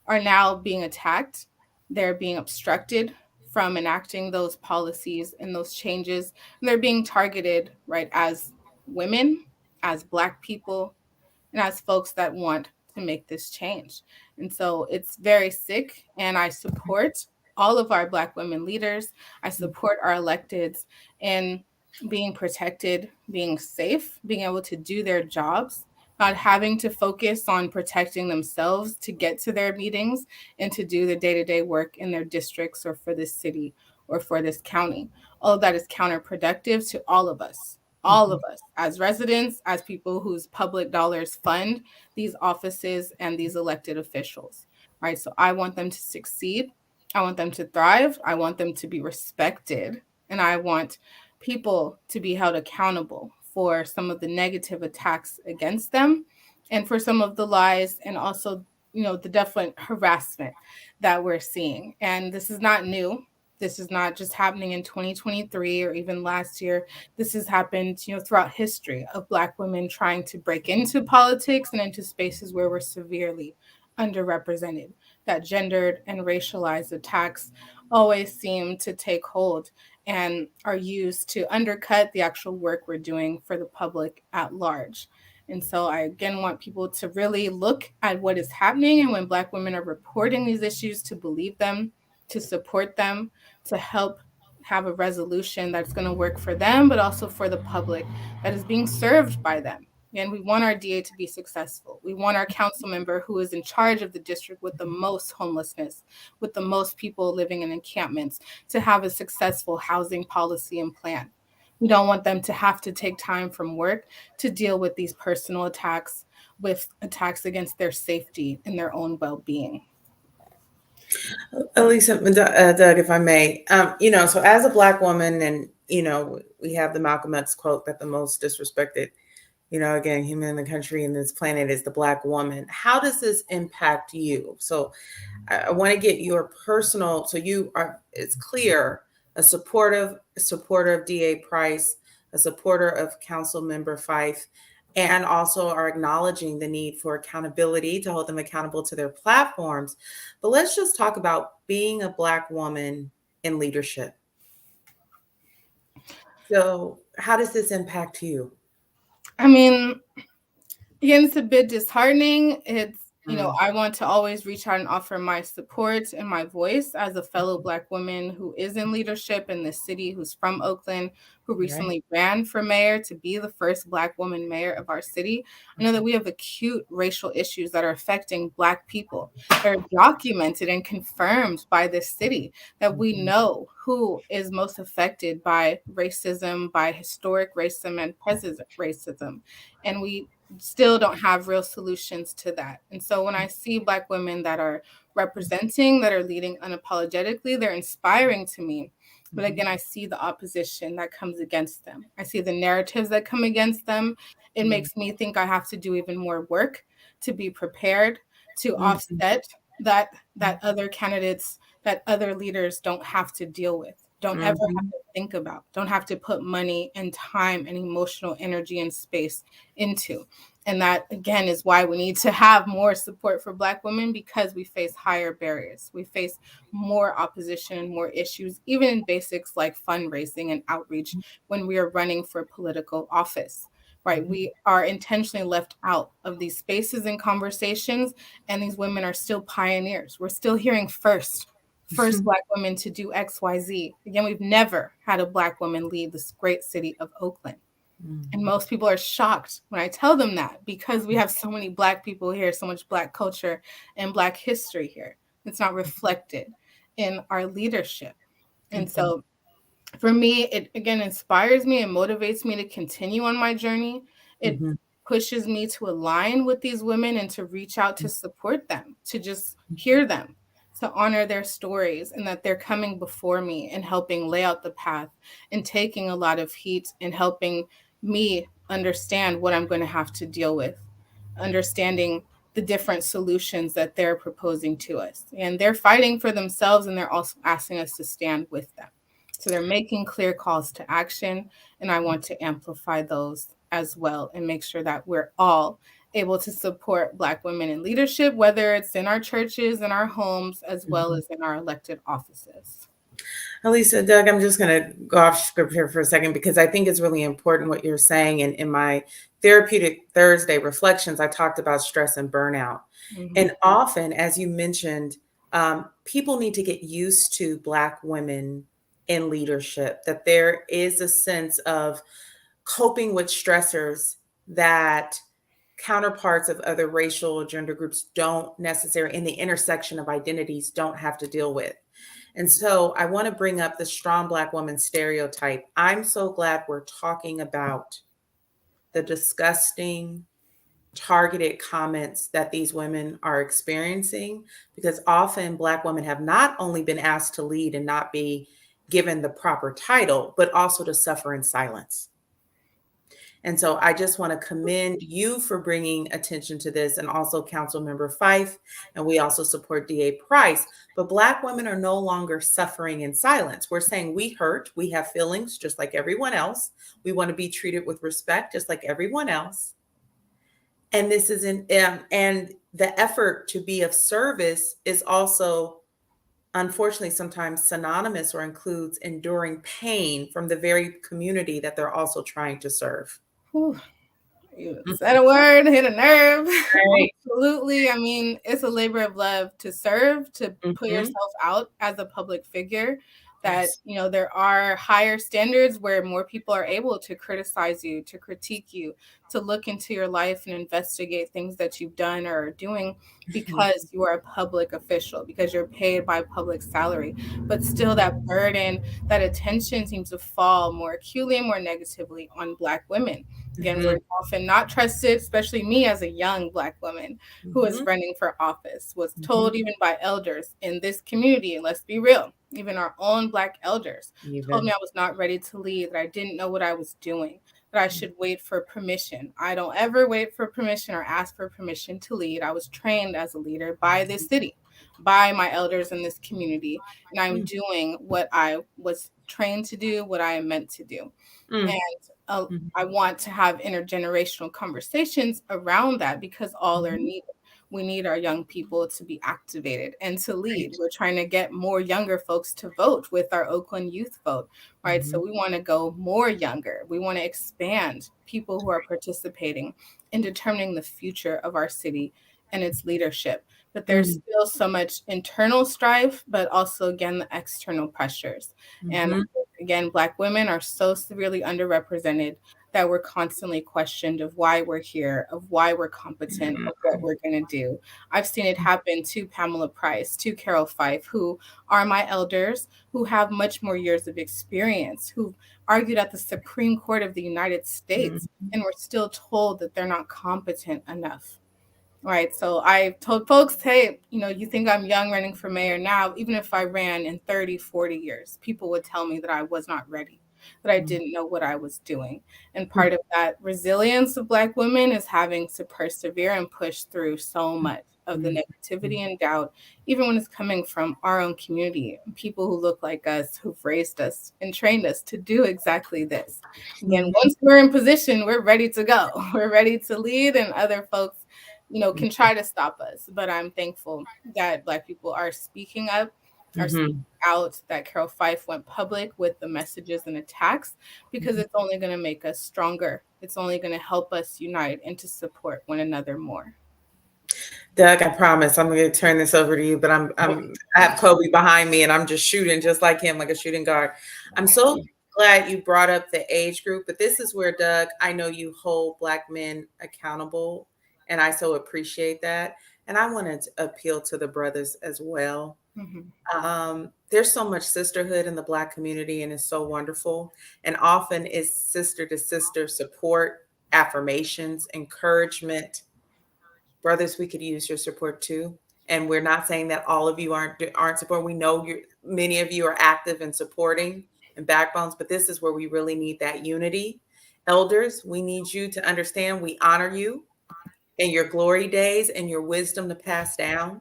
are now being attacked. They're being obstructed from enacting those policies and those changes. And they're being targeted, right, as women, as Black people, and as folks that want to make this change. And so it's very sick, and I support all of our Black women leaders. I support our electeds in being protected, being safe, being able to do their jobs, not having to focus on protecting themselves to get to their meetings and to do the day-to-day work in their districts or for this city or for this county. All of that is counterproductive to all of us as residents, as people whose public dollars fund these offices and these elected officials, right? So I want them to succeed. I want them to thrive. I want them to be respected. And I want people to be held accountable for some of the negative attacks against them and for some of the lies and also, the definite harassment that we're seeing. And this is not new. This is not just happening in 2023 or even last year. This has happened, throughout history of Black women trying to break into politics and into spaces where we're severely underrepresented. That gendered and racialized attacks always seem to take hold and are used to undercut the actual work we're doing for the public at large. And so I, again, want people to really look at what is happening, and when Black women are reporting these issues, to believe them, to support them, to help have a resolution that's going to work for them, but also for the public that is being served by them. And we want our DA to be successful. We want our council member who is in charge of the district with the most homelessness, with the most people living in encampments, to have a successful housing policy and plan. We don't want them to have to take time from work to deal with these personal attacks, with attacks against their safety and their own well-being. Allyssa, Doug, if I may, so as a Black woman, and, we have the Malcolm X quote that the most disrespected, again, human in the country and this planet is the Black woman. How does this impact you? So I want to get your personal, so you are, it's clear, a supporter of DA Price, a supporter of Council Member Fife, and also are acknowledging the need for accountability to hold them accountable to their platforms. But let's just talk about being a Black woman in leadership. So how does this impact you? I mean, again, it's a bit disheartening. It's I want to always reach out and offer my support and my voice as a fellow Black woman who is in leadership in this city, who's from Oakland, who recently ran for mayor to be the first Black woman mayor of our city. I know that we have acute racial issues that are affecting Black people. They're documented and confirmed by this city, that we know who is most affected by racism, by historic racism and present racism. And we still don't have real solutions to that. And so when I see Black women that are representing, that are leading unapologetically, they're inspiring to me. But again, I see the opposition that comes against them. I see the narratives that come against them. It makes me think I have to do even more work to be prepared to offset that other candidates, that other leaders don't have to deal with, don't ever have to think about, don't have to put money and time and emotional energy and space into. And that, again, is why we need to have more support for Black women, because we face higher barriers. We face more opposition and more issues, even in basics like fundraising and outreach when we are running for political office. Right. We are intentionally left out of these spaces and conversations, and these women are still pioneers. We're still hearing first Black women to do XYZ. Again, we've never had a Black woman lead this great city of Oakland. And most people are shocked when I tell them that, because we have so many Black people here, so much Black culture and Black history here. It's not reflected in our leadership. And so for me, it again inspires me and motivates me to continue on my journey. It pushes me to align with these women and to reach out to support them, to just hear them, to honor their stories, and that they're coming before me and helping lay out the path and taking a lot of heat and helping me understand what I'm going to have to deal with, understanding the different solutions that they're proposing to us. And they're fighting for themselves, and they're also asking us to stand with them. So they're making clear calls to action, and I want to amplify those as well and make sure that we're all able to support Black women in leadership, whether it's in our churches, in our homes, as well as in our elected offices. Allyssa, Doug, I'm just going to go off script here for a second, because I think it's really important what you're saying. And in my Therapeutic Thursday reflections, I talked about stress and burnout. And often, as you mentioned, people need to get used to Black women in leadership, that there is a sense of coping with stressors that counterparts of other racial or gender groups don't necessarily, in the intersection of identities, don't have to deal with. And so I want to bring up the strong Black woman stereotype. I'm so glad we're talking about the disgusting, targeted comments that these women are experiencing, because often Black women have not only been asked to lead and not be given the proper title, but also to suffer in silence. And so I just want to commend you for bringing attention to this, and also Councilmember Fife, and we also support DA Price. But Black women are no longer suffering in silence. We're saying we hurt, we have feelings just like everyone else. We want to be treated with respect just like everyone else. And this is and the effort to be of service is also, unfortunately, sometimes synonymous or includes enduring pain from the very community that they're also trying to serve. Whew. You said a word, hit a nerve. Right. Absolutely. I mean, it's a labor of love to serve, to put yourself out as a public figure, that, there are higher standards where more people are able to criticize you, to critique you, to look into your life and investigate things that you've done or are doing, because you are a public official, because you're paid by public salary. But still, that burden, that attention seems to fall more acutely and more negatively on Black women. Again, we're often not trusted, especially me as a young Black woman who is running for office, was told even by elders in this community, and let's be real, even our own Black elders told me I was not ready to lead, that I didn't know what I was doing, that I should wait for permission. I don't ever wait for permission or ask for permission to lead. I was trained as a leader by this city, by my elders in this community, and I'm doing what I was trained to do, what I am meant to do. And I want to have intergenerational conversations around that, because all are needed. We need our young people to be activated and to lead. We're trying to get more younger folks to vote with our Oakland Youth Vote, right? So we want to go more younger. We want to expand people who are participating in determining the future of our city and its leadership. But there's still so much internal strife, but also, again, the external pressures. And again, Black women are so severely underrepresented that we're constantly questioned of why we're here, of why we're competent, of what we're going to do. I've seen it happen to Pamela Price, to Carol Fife, who are my elders, who have much more years of experience, who argued at the Supreme Court of the United States, and we're still told that they're not competent enough. Right. So I told folks, hey, you think I'm young running for mayor now, even if I ran in 30, 40 years, people would tell me that I was not ready, that I didn't know what I was doing. And part of that resilience of Black women is having to persevere and push through so much of the negativity and doubt, even when it's coming from our own community, people who look like us, who've raised us and trained us to do exactly this. Again, once we're in position, we're ready to go. We're ready to lead, and other folks can try to stop us. But I'm thankful that Black people are speaking up, are speaking out, that Carol Fife went public with the messages and attacks, because it's only going to make us stronger. It's only going to help us unite and to support one another more. Doug, I promise I'm going to turn this over to you, but I have Kobe behind me and I'm just shooting just like him, like a shooting guard. I'm so glad you brought up the age group, but this is where, Doug, I know you hold Black men accountable, and I so appreciate that. And I want to appeal to the brothers as well. There's so much sisterhood in the Black community, and it's so wonderful. And often it's sister to sister support, affirmations, encouragement. Brothers, we could use your support too. And we're not saying that all of you aren't supporting. We know many of you are active and supporting and backbones, but this is where we really need that unity. Elders, we need you to understand we honor you and your glory days and your wisdom to pass down.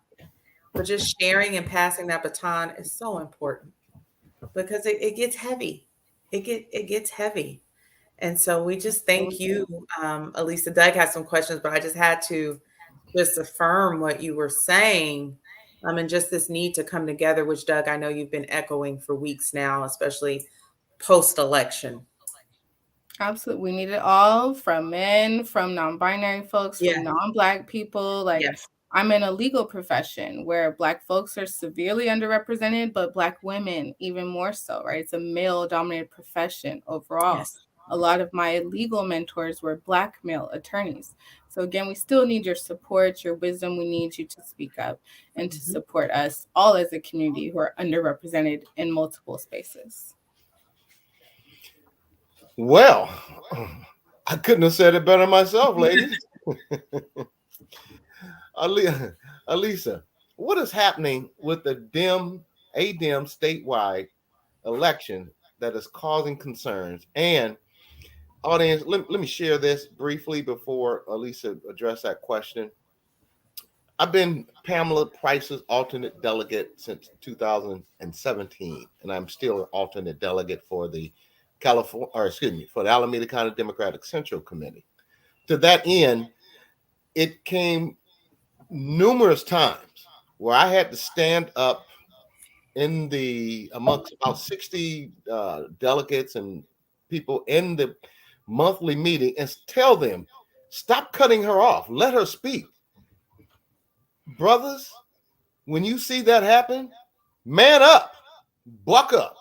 But just sharing and passing that baton is so important, because it gets heavy. It gets heavy. And so we just thank you. Allyssa, Doug has some questions, but I just had to just affirm what you were saying. And just this need to come together, which, Doug, I know you've been echoing for weeks now, especially post-election. Absolutely. We need it all, from men, from non-binary folks, from non-Black people. I'm in a legal profession where Black folks are severely underrepresented, but Black women even more so, right? It's a male-dominated profession overall. A lot of my legal mentors were Black male attorneys. So again, we still need your support, your wisdom. We need you to speak up and to support us all as a community who are underrepresented in multiple spaces. Well, I couldn't have said it better myself, ladies. Allyssa, what is happening with the Dem statewide election that is causing concerns? And audience, let me share this briefly before Allyssa address that question. I've been Pamela Price's alternate delegate since 2017, and I'm still an alternate delegate for the for the Alameda County Democratic Central Committee. To that end, it came numerous times where I had to stand up amongst about 60 delegates and people in the monthly meeting and tell them, stop cutting her off, let her speak. Brothers, when you see that happen, man up, buck up.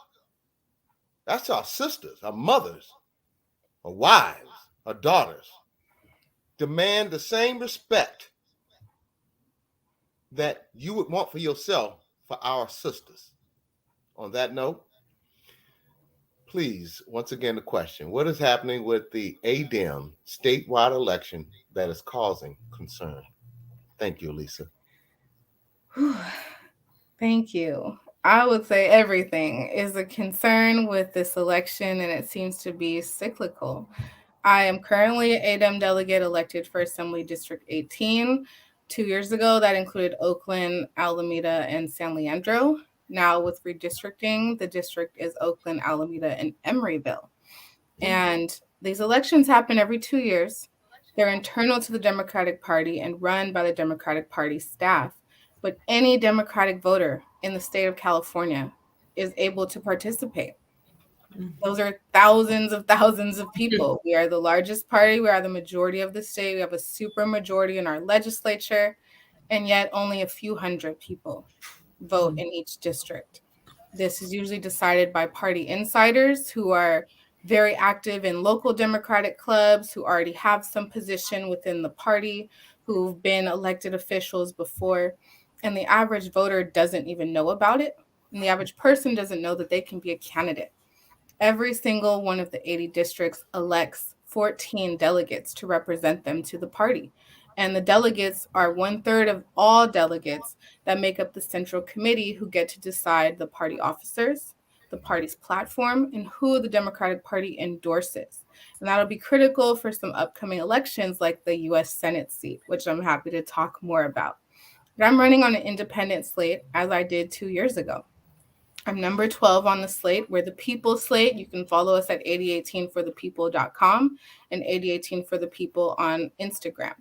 That's our sisters, our mothers, our wives, our daughters. Demand the same respect that you would want for yourself for our sisters. On that note, please, once again, the question: what is happening with the ADEM statewide election that is causing concern? Thank you, Allyssa. Thank you. I would say everything is a concern with this election, and it seems to be cyclical. I am currently an ADEM delegate elected for Assembly District 18. 2 years ago, that included Oakland, Alameda, and San Leandro. Now with redistricting, the district is Oakland, Alameda, and Emeryville. And these elections happen every 2 years. They're internal to the Democratic Party and run by the Democratic Party staff. But any Democratic voter in the state of California is able to participate. Those are thousands of people. We are the largest party. We are the majority of the state. We have a super majority in our legislature. and yet only a few hundred people vote in each district. This is usually decided by party insiders who are very active in local Democratic clubs, who already have some position within the party, who've been elected officials before. And the average voter doesn't even know about it. And the average person doesn't know that they can be a candidate. Every single one of the 80 districts elects 14 delegates to represent them to the party. And the delegates are 1/3 of all delegates that make up the central committee, who get to decide the party officers, the party's platform, and who the Democratic Party endorses. And that'll be critical for some upcoming elections like the US Senate seat, which I'm happy to talk more about. But I'm running on an independent slate, as I did 2 years ago. I'm number 12 on the slate. We're the People slate. You can follow us at 8018forthepeople.com and 8018forthepeople on Instagram.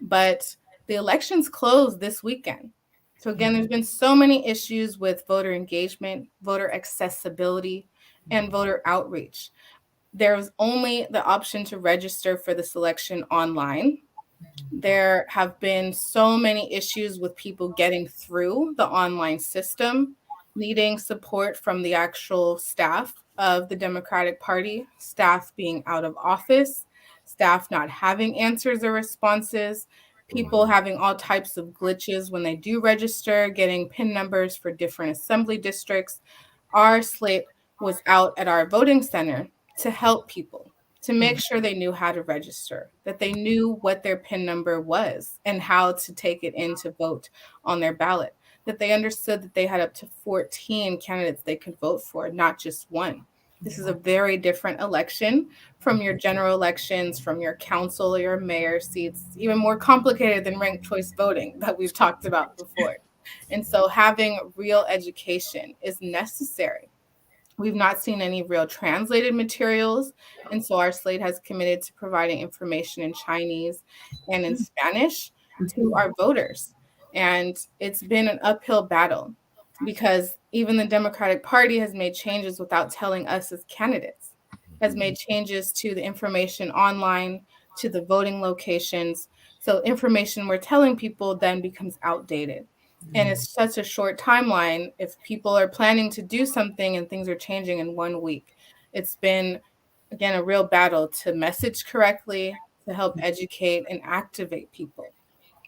But the elections close this weekend. So again, there's been so many issues with voter engagement, voter accessibility, and voter outreach. There's only the option to register for this election online. There have been so many issues with people getting through the online system, needing support from the actual staff of the Democratic Party, staff being out of office, staff not having answers or responses, people having all types of glitches when they do register, getting PIN numbers for different assembly districts. Our slate was out at our voting center to help people, to make sure they knew how to register, that they knew what their PIN number was and how to take it in to vote on their ballot, that they understood that they had up to 14 candidates they could vote for, not just one. This is a very different election from your general elections, from your council or your mayor seats, even more complicated than ranked choice voting that we've talked about before. And so having real education is necessary. We've not seen any real translated materials, and so our slate has committed to providing information in Chinese and in Spanish to our voters. And it's been an uphill battle because even the Democratic Party has made changes without telling us as candidates, has made changes to the information online, to the voting locations. So information we're telling people then becomes outdated. And it's such a short timeline if people are planning to do something and things are changing in 1 week. It's been, again, a real battle to message correctly, to help educate and activate people.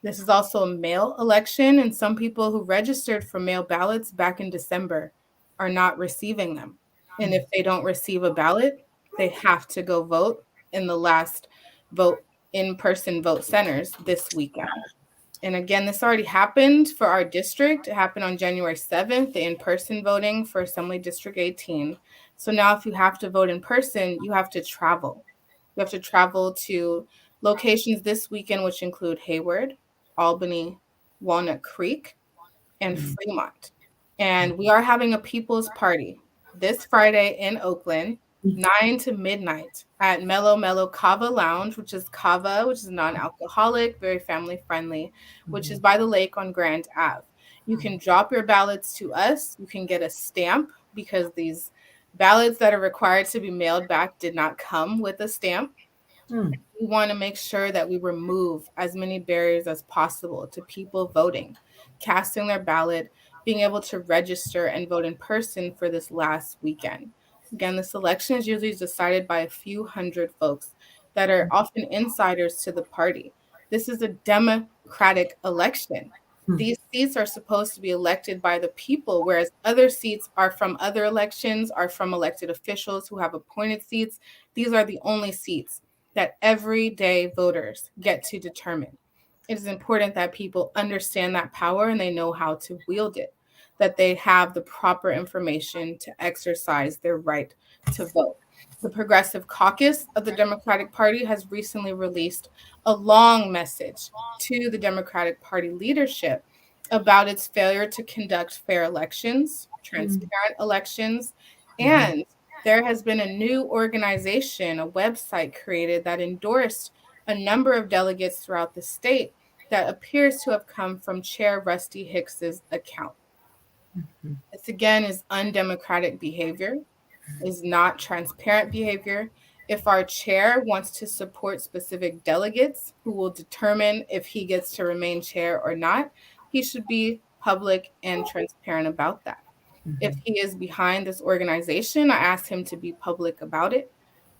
This is also a mail election, and some people who registered for mail ballots back in December are not receiving them. And if they don't receive a ballot, they have to go vote in the last vote in-person vote centers this weekend. And again, this already happened for our district. It happened on January 7th, the in-person voting for Assembly District 18. So now if you have to vote in person, you have to travel. You have to travel to locations this weekend, which include Hayward, Albany, Walnut Creek, and Fremont. And we are having a people's party this Friday in Oakland, 9 to midnight at Mellow Mellow Kava Lounge, which is kava, which is non-alcoholic, very family friendly, which is by the lake on Grand Ave. You can drop your ballots to us. You can get a stamp because these ballots that are required to be mailed back did not come with a stamp. We want to make sure that we remove as many barriers as possible to people voting, casting their ballot, being able to register and vote in person for this last weekend. Again, this election is usually decided by a few hundred folks that are often insiders to the party. This is a democratic election. These seats are supposed to be elected by the people, whereas other seats are from other elections, are from elected officials who have appointed seats. These are the only seats that everyday voters get to determine. It is important that people understand that power and they know how to wield it, that they have the proper information to exercise their right to vote. The Progressive Caucus of the Democratic Party has recently released a long message to the Democratic Party leadership about its failure to conduct fair elections, transparent elections, and there has been a new organization, a website created that endorsed a number of delegates throughout the state that appears to have come from Chair Rusty Hicks's account. This again is undemocratic behavior, is not transparent behavior. If our chair wants to support specific delegates who will determine if he gets to remain chair or not, he should be public and transparent about that. If he is behind this organization, I ask him to be public about it.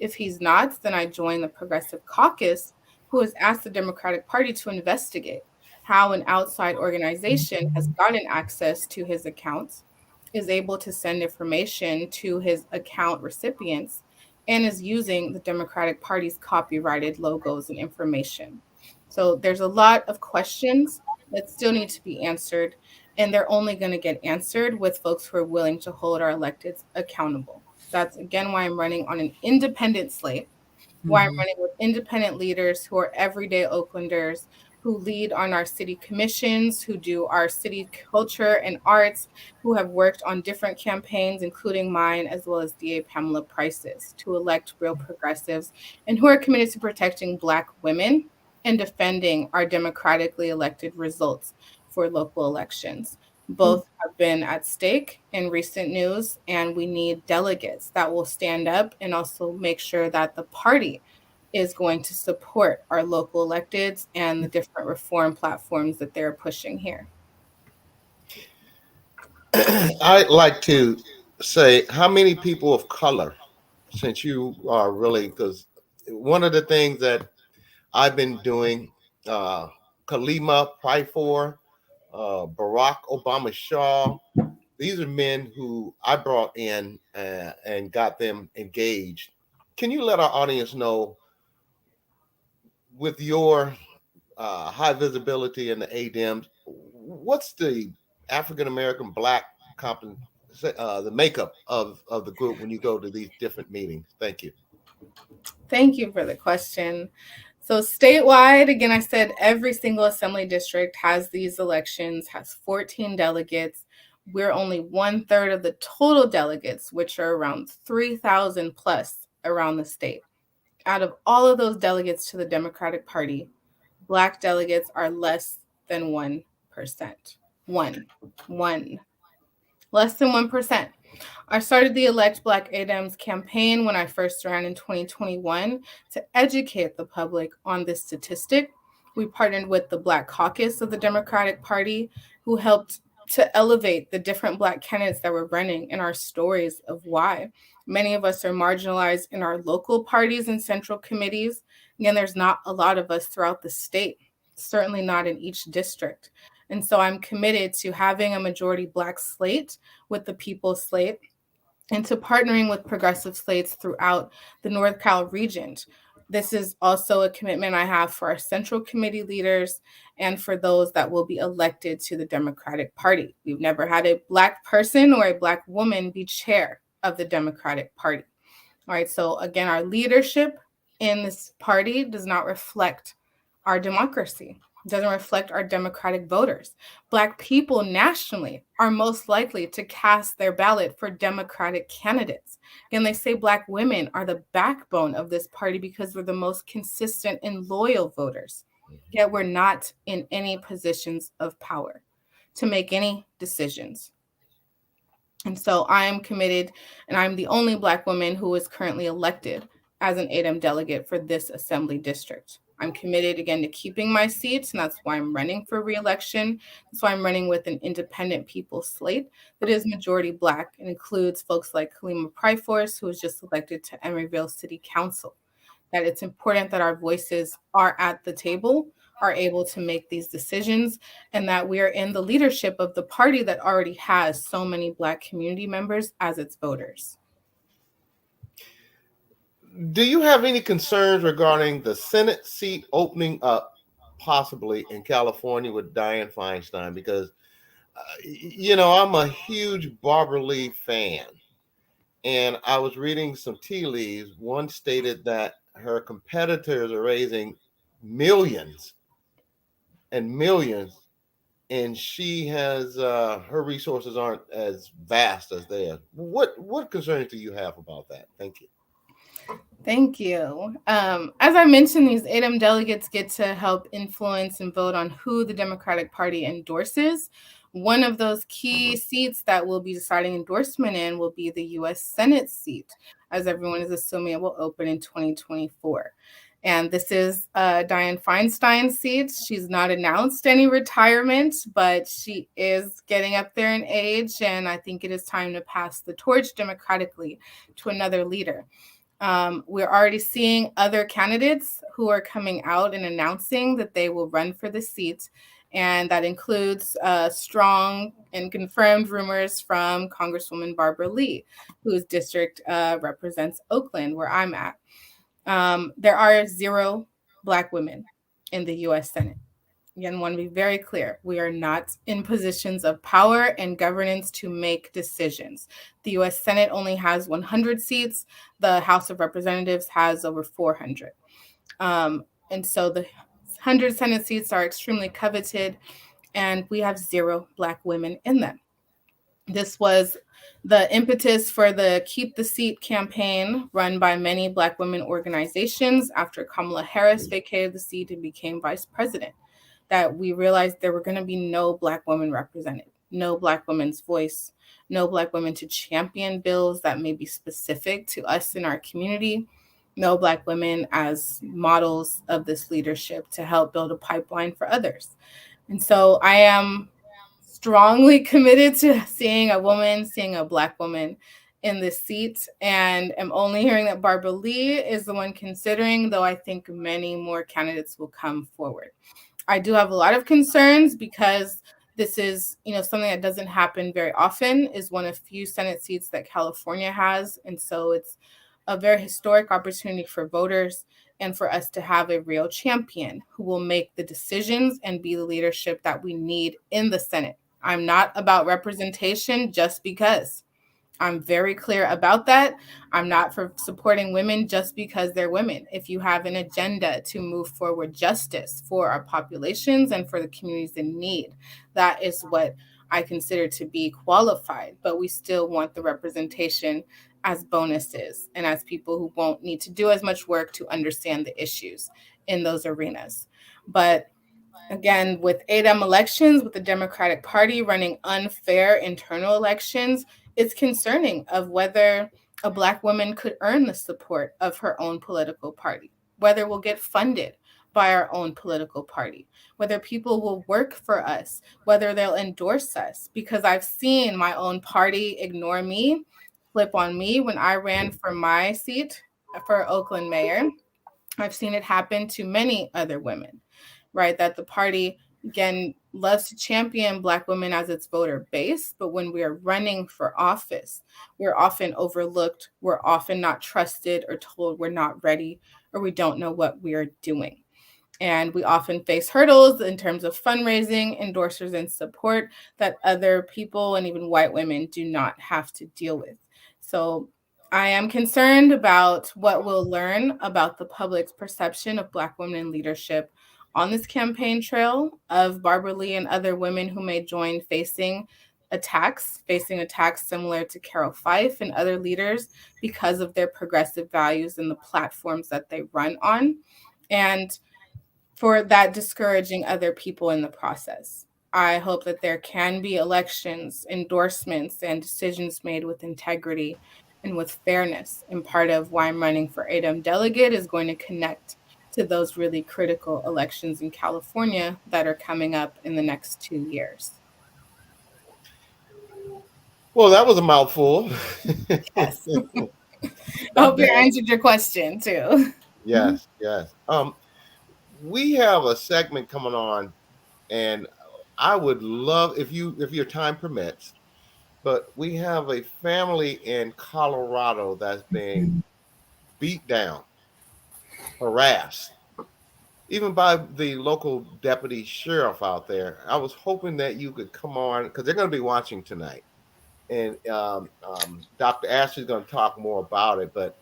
If he's not, then I join the Progressive Caucus, who has asked the Democratic Party to investigate how an outside organization has gotten access to his accounts, is able to send information to his account recipients, and is using the Democratic Party's copyrighted logos and information. So there's a lot of questions that still need to be answered, and they're only going to get answered with folks who are willing to hold our electeds accountable. That's again why I'm running on an independent slate, why I'm running with independent leaders who are everyday Oaklanders, who lead on our city commissions, who do our city culture and arts, who have worked on different campaigns, including mine, as well as DA Pamela Price's, to elect real progressives, and who are committed to protecting Black women and defending our democratically elected results for local elections. Both have been at stake in recent news, and we need delegates that will stand up and also make sure that the party is going to support our local electeds and the different reform platforms that they're pushing here. I'd like to say, how many people of color, since you are really, because one of the things that I've been doing, Kalima Pryfor, Barack Obama Shaw, these are men who I brought in and got them engaged. Can you let our audience know, with your high visibility in the ADEMs, what's the African American Black the makeup of the group when you go to these different meetings? Thank you. Thank you for the question. So statewide, again, I said every single assembly district has these elections, has 14 delegates. We're only 1/3 of the total delegates, which are around 3,000 plus around the state. Out of all of those delegates to the Democratic Party, Black delegates are less than 1%. Less than 1%. I started the Elect Black ADEMS campaign when I first ran in 2021 to educate the public on this statistic. We partnered with the Black Caucus of the Democratic Party, who helped to elevate the different Black candidates that were running and our stories of why. Many of us are marginalized in our local parties and central committees. Again, there's not a lot of us throughout the state, certainly not in each district. And so I'm committed to having a majority Black slate with the People's Slate, and to partnering with progressive slates throughout the North Cal region. This is also a commitment I have for our central committee leaders and for those that will be elected to the Democratic Party. We've never had a Black person or a Black woman be chair of the Democratic Party. All right, so again, our leadership in this party does not reflect our democracy. It doesn't reflect our Democratic voters. Black people nationally are most likely to cast their ballot for Democratic candidates. Again, they say Black women are the backbone of this party because we're the most consistent and loyal voters. Yet we're not in any positions of power to make any decisions. And so I am committed, and I'm the only Black woman who is currently elected as an ADEM delegate for this assembly district. I'm committed, again, to keeping my seats, and that's why I'm running for re-election. That's why I'm running with an independent People's Slate that is majority Black and includes folks like Kalima Pryforce, who was just elected to Emeryville City Council. That it's important that our voices are at the table, are able to make these decisions, and that we are in the leadership of the party that already has so many Black community members as its voters. Do you have any concerns regarding the Senate seat opening up possibly in California with Dianne Feinstein? Because, I'm a huge Barbara Lee fan. And I was reading some tea leaves. One stated that her competitors are raising millions and millions, and she has her resources aren't as vast as theirs. What concerns do you have about that? Thank you. Thank you. As I mentioned, these ADEM delegates get to help influence and vote on who the Democratic Party endorses. One of those key seats that we'll be deciding endorsement in will be the U.S. Senate seat. as everyone is assuming it will open in 2024. And this is Dianne Feinstein's seat. She's not announced any retirement, but she is getting up there in age. And I think it is time to pass the torch democratically to another leader. We're already seeing other candidates who are coming out and announcing that they will run for the seat. And that includes strong and confirmed rumors from Congresswoman Barbara Lee, whose district represents Oakland, where I'm at. There are 0 Black women in the U.S. Senate. Again, I want to be very clear. We are not in positions of power and governance to make decisions. The U.S. Senate only has 100 seats. The House of Representatives has over 400. And so the 100 Senate seats are extremely coveted, and we have 0 Black women in them. This was the impetus for the Keep the Seat campaign run by many Black women organizations after Kamala Harris vacated the seat and became vice president, that we realized there were going to be no Black women represented, no Black women's voice, no Black women to champion bills that may be specific to us in our community, no Black women as models of this leadership to help build a pipeline for others. And so I am strongly committed to seeing a Black woman in this seat, and am only hearing that Barbara Lee is the one considering, though I think many more candidates will come forward. I do have a lot of concerns because this is, something that doesn't happen very often, is one of few Senate seats that California has. And so it's a very historic opportunity for voters and for us to have a real champion who will make the decisions and be the leadership that we need in the Senate. I'm not about representation just because. I'm very clear about that. I'm not for supporting women just because they're women. If you have an agenda to move forward justice for our populations and for the communities in need, that is what I consider to be qualified. But we still want the representation as bonuses and as people who won't need to do as much work to understand the issues in those arenas. But again, with ADEM elections, with the Democratic Party running unfair internal elections, it's concerning of whether a Black woman could earn the support of her own political party, whether we'll get funded by our own political party, whether people will work for us, whether they'll endorse us, because I've seen my own party ignore me, flip on me when I ran for my seat for Oakland mayor. I've seen it happen to many other women, right? That the party, again, loves to champion Black women as its voter base, but when we are running for office, we're often overlooked, we're often not trusted or told we're not ready, or we don't know what we are doing. And we often face hurdles in terms of fundraising, endorsers, and support that other people and even white women do not have to deal with. So I am concerned about what we'll learn about the public's perception of Black women in leadership on this campaign trail, of Barbara Lee and other women who may join facing attacks similar to Carol Fife and other leaders because of their progressive values and the platforms that they run on, and for that discouraging other people in the process. I hope that there can be elections, endorsements, and decisions made with integrity and with fairness. And part of why I'm running for ADEM delegate is going to connect to those really critical elections in California that are coming up in the next 2 years. Well, that was a mouthful. Yes. I hope you answered your question too. Yes. We have a segment coming on, and I would love if your time permits, but we have a family in Colorado that's being beat down, harassed, even by the local deputy sheriff out there. I was hoping that you could come on because they're going to be watching tonight, and Dr. Ashley's going to talk more about it. But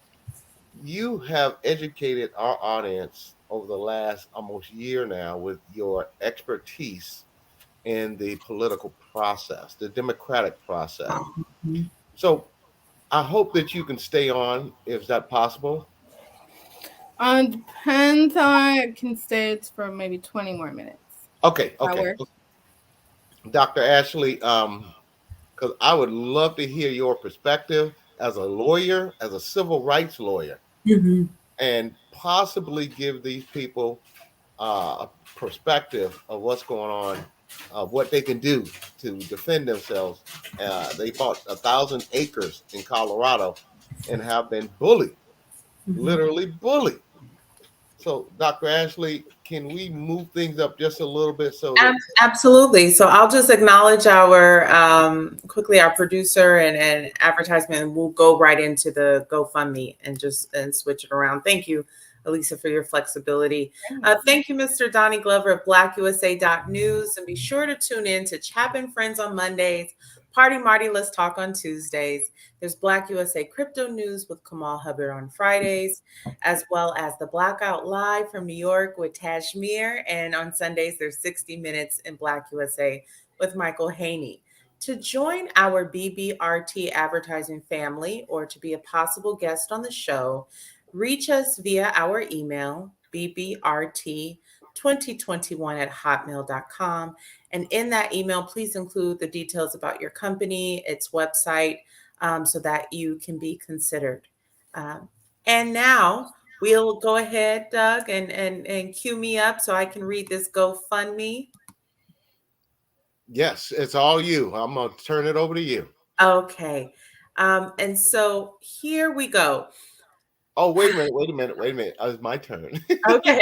you have educated our audience over the last almost year now with your expertise in the political process, the democratic process. So I hope that you can stay on. Is that possible? Depends on, I can stay for maybe 20 more minutes. Okay. Dr. Ashley, because I would love to hear your perspective, as a lawyer, as a civil rights lawyer, Mhm. and possibly give these people a perspective of what's going on, of what they can do to defend themselves. They bought 1,000 acres in Colorado and have been bullied, literally bullied. So, Dr. Ashley, can we move things up just a little bit so that Absolutely. So I'll just acknowledge our quickly our producer and advertisement, and we'll go right into the GoFundMe and switch it around. Thank you, Allyssa, for your flexibility. Thank you, Mr. Donnie Glover of BlackUSA.News, and be sure to tune in to Chap and Friends on Mondays, Party Marty Let's Talk on Tuesdays. There's Black USA Crypto News with Kamal Hubbard on Fridays, as well as the Blackout Live from New York with Tajmir. And on Sundays, there's 60 Minutes in Black USA with Michael Haney. To join our BBRT advertising family or to be a possible guest on the show, reach us via our email, bbrt2021@hotmail.com. And in that email, please include the details about your company, its website, so that you can be considered. And now we'll go ahead, Doug, and cue me up so I can read this GoFundMe. yes, it's all you. I'm going to turn it over to you. Okay. And so here we go. Oh, wait a minute. It's my turn. Okay.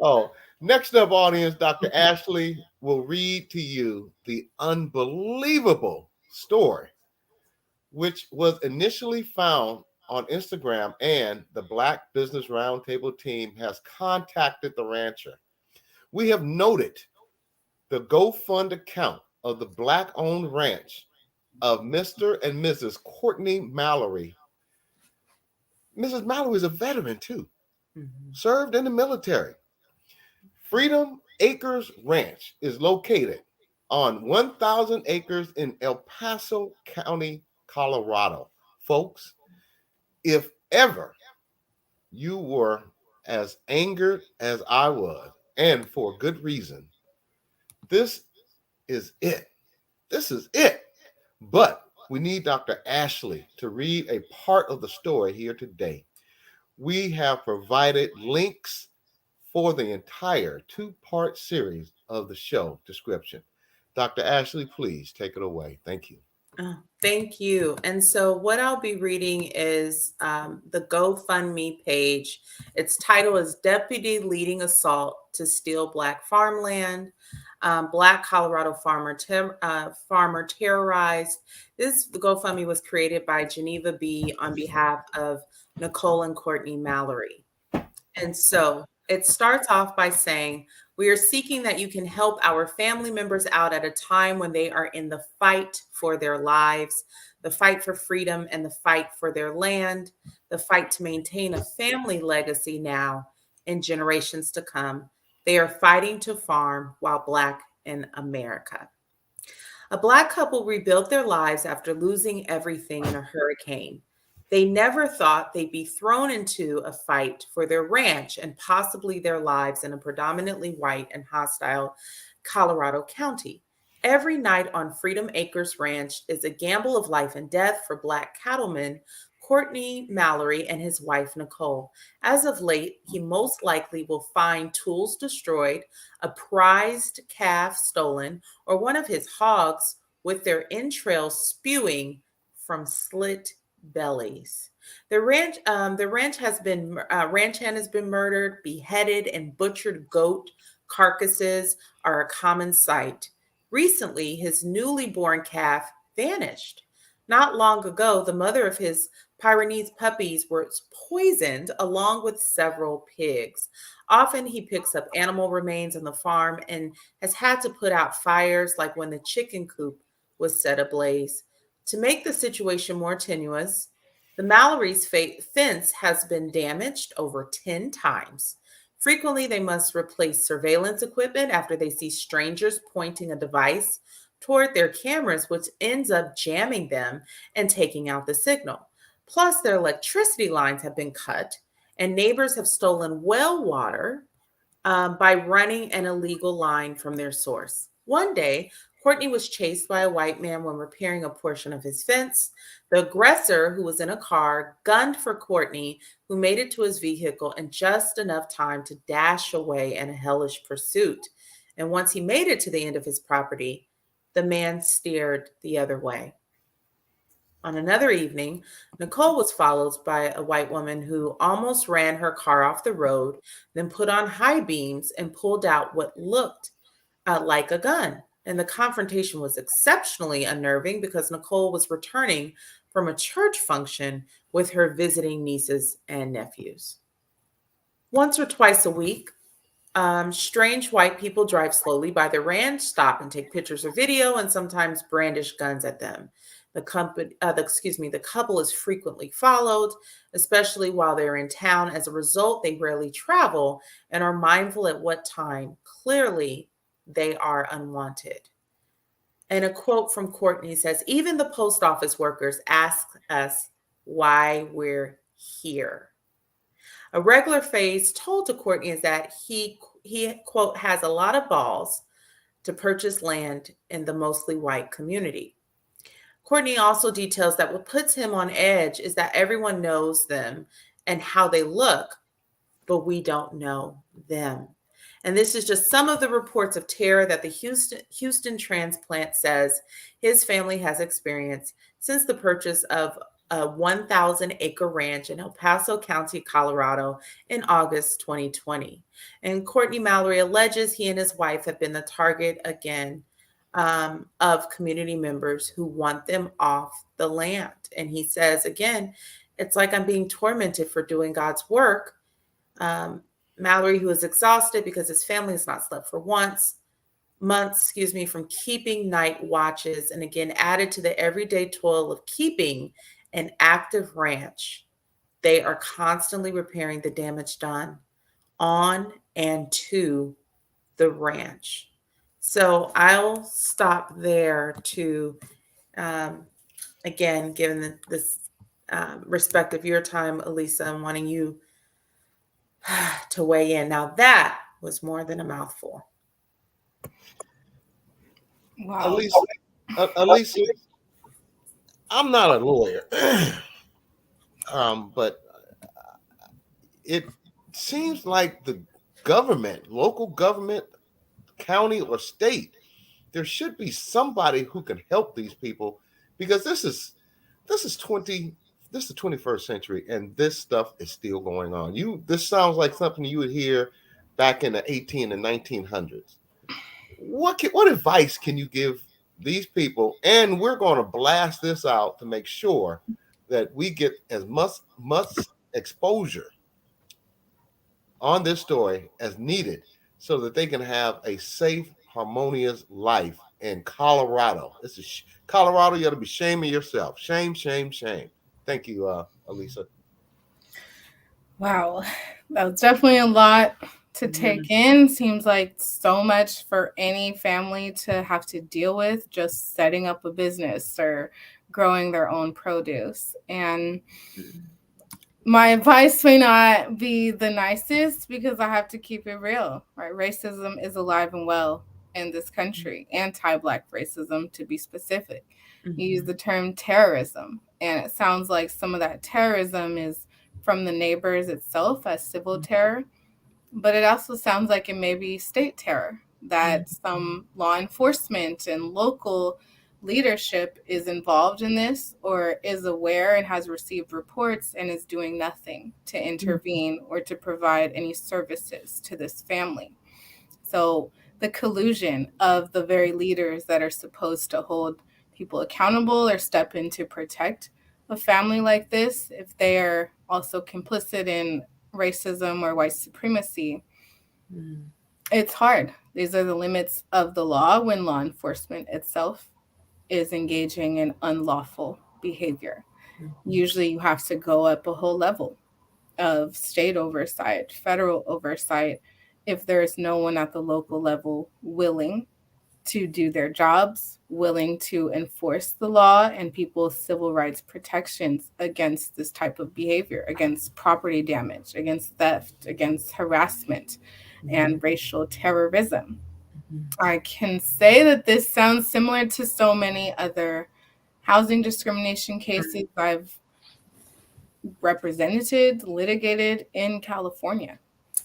Oh, next up, audience, Dr. Ashley will read to you the unbelievable story, which was initially found on Instagram, and the Black Business Roundtable team has contacted the rancher. We have noted the GoFund account of the Black-owned ranch of Mr. and Mrs. Courtney Mallory. Mrs. Mallory is a veteran too, served in the military. Freedom Acres Ranch is located on 1,000 acres in El Paso County, Colorado. Folks, if ever you were as angered as I was, and for good reason, this is it. This is it. But we need Dr. Ashley to read a part of the story here today. We have provided links for the entire two-part series of the show description. Dr. Ashley, please take it away. Thank you. Thank you. And so what I'll be reading is the GoFundMe page. Its title is Deputy Leading Assault to Steal Black Farmland. Black Colorado farmer terrorized. The GoFundMe was created by Geneva B on behalf of Nicole and Courtney Mallery. And so it starts off by saying, we are seeking that you can help our family members out at a time when they are in the fight for their lives, the fight for freedom and the fight for their land, the fight to maintain a family legacy now and generations to come. They are fighting to farm while Black in America. A Black couple rebuilt their lives after losing everything in a hurricane. They never thought they'd be thrown into a fight for their ranch and possibly their lives in a predominantly white and hostile Colorado county. Every night on Freedom Acres Ranch is a gamble of life and death for Black cattleman Courtney Mallory and his wife, Nicole. As of late, he most likely will find tools destroyed, a prized calf stolen, or one of his hogs with their entrails spewing from slit bellies. The ranch hand has been murdered, beheaded, and butchered goat carcasses are a common sight. Recently, his newly born calf vanished. Not long ago, the mother of his Pyrenees puppies was poisoned along with several pigs. Often he picks up animal remains on the farm and has had to put out fires like when the chicken coop was set ablaze. To make the situation more tenuous, the Mallory's fence has been damaged over 10 times. Frequently, they must replace surveillance equipment after they see strangers pointing a device toward their cameras, which ends up jamming them and taking out the signal. Plus, their electricity lines have been cut, and neighbors have stolen well water by running an illegal line from their source. One day, Courtney was chased by a white man when repairing a portion of his fence. The aggressor, who was in a car, gunned for Courtney, who made it to his vehicle in just enough time to dash away in a hellish pursuit. And once he made it to the end of his property, the man steered the other way. On another evening, Nicole was followed by a white woman who almost ran her car off the road, then put on high beams and pulled out what looked like a gun. And the confrontation was exceptionally unnerving because Nicole was returning from a church function with her visiting nieces and nephews. Once or twice a week, strange white people drive slowly by the ranch, stop and take pictures or video, and sometimes brandish guns at them. The couple is frequently followed, especially while they're in town. As a result, they rarely travel and are mindful at what time. Clearly, they are unwanted. And a quote from Courtney says, "Even the post office workers ask us why we're here." A regular phrase told to Courtney is that he quote, has a lot of balls to purchase land in the mostly white community. Courtney also details that what puts him on edge is that everyone knows them and how they look, but we don't know them. And this is just some of the reports of terror that the Houston transplant says his family has experienced since the purchase of a 1,000-acre ranch in El Paso County, Colorado in August 2020. And Courtney Mallory alleges he and his wife have been the target again of community members who want them off the land. And he says, again, it's like I'm being tormented for doing God's work. Mallory, who is exhausted because his family has not slept for months, from keeping night watches, and again, added to the everyday toil of keeping an active ranch, they are constantly repairing the damage done on and to the ranch. So I'll stop there to, again, given this respect of your time, Allyssa, and wanting you to weigh in. Now that was more than a mouthful. Wow. Allyssa, I'm not a lawyer, but it seems like the government, local government, county or state, there should be somebody who can help these people, because this is the 21st century and this stuff is still going on. This sounds like something you would hear back in the 18 and 1900s. What advice can you give these people? And we're going to blast this out to make sure that we get as much exposure on this story as needed so that they can have a safe, harmonious life in Colorado. This is Colorado. You ought to be shaming yourself. Shame, shame, shame. Thank you, Allyssa. Wow. That was definitely a lot to take in. Seems like so much for any family to have to deal with, just setting up a business or growing their own produce. And my advice may not be the nicest because I have to keep it real, right? Racism is alive and well in this country, anti-Black racism to be specific. You use the term terrorism, and it sounds like some of that terrorism is from the neighbors itself as civil terror, but it also sounds like it may be state terror, that some law enforcement and local leadership is involved in this or is aware and has received reports and is doing nothing to intervene or to provide any services to this family. So the collusion of the very leaders that are supposed to hold people accountable or step in to protect a family like this, if they are also complicit in racism or white supremacy, it's hard. These are the limits of the law when law enforcement itself is engaging in unlawful behavior. Usually you have to go up a whole level of state oversight, federal oversight, if there's no one at the local level willing to do their jobs, willing to enforce the law and people's civil rights protections against this type of behavior, against property damage, against theft, against harassment and racial terrorism. I can say that this sounds similar to so many other housing discrimination cases I've represented, litigated in California.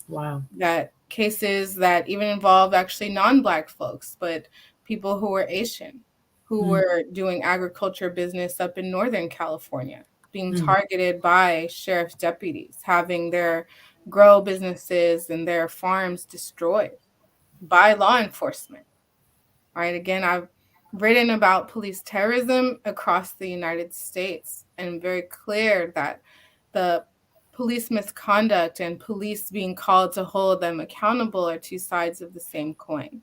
Wow. That cases that even involve actually non-Black folks, but people who were Asian, who were doing agriculture business up in Northern California, being targeted by sheriff's deputies, having their grow businesses and their farms destroyed by law enforcement. Right? Again, I've written about police terrorism across the United States, and I'm very clear that the police misconduct and police being called to hold them accountable are two sides of the same coin,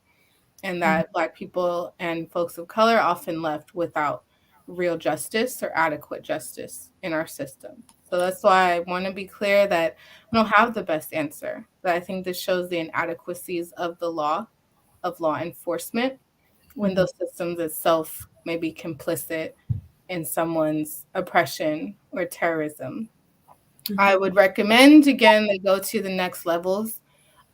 and that Black people and folks of color are often left without real justice or adequate justice in our system. So that's why I want to be clear that I don't have the best answer, but I think this shows the inadequacies of the law, of law enforcement, when those systems itself may be complicit in someone's oppression or terrorism. I would recommend, again, they go to the next levels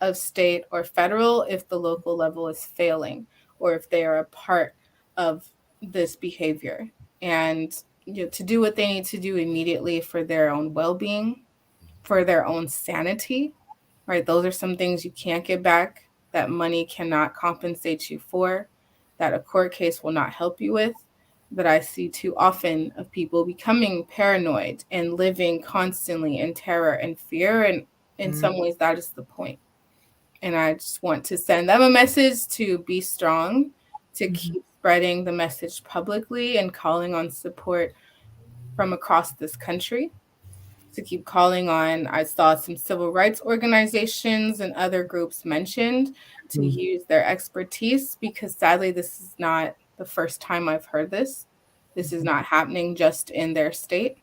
of state or federal if the local level is failing or if they are a part of this behavior. And to do what they need to do immediately for their own well-being, for their own sanity, right? Those are some things you can't get back, that money cannot compensate you for, that a court case will not help you with, that I see too often of people becoming paranoid and living constantly in terror and fear. And in some ways, that is the point. And I just want to send them a message to be strong, to keep spreading the message publicly and calling on support from across this country, to keep calling on. I saw some civil rights organizations and other groups mentioned to use their expertise, because sadly, this is not the first time I've heard this. This is not happening just in their state.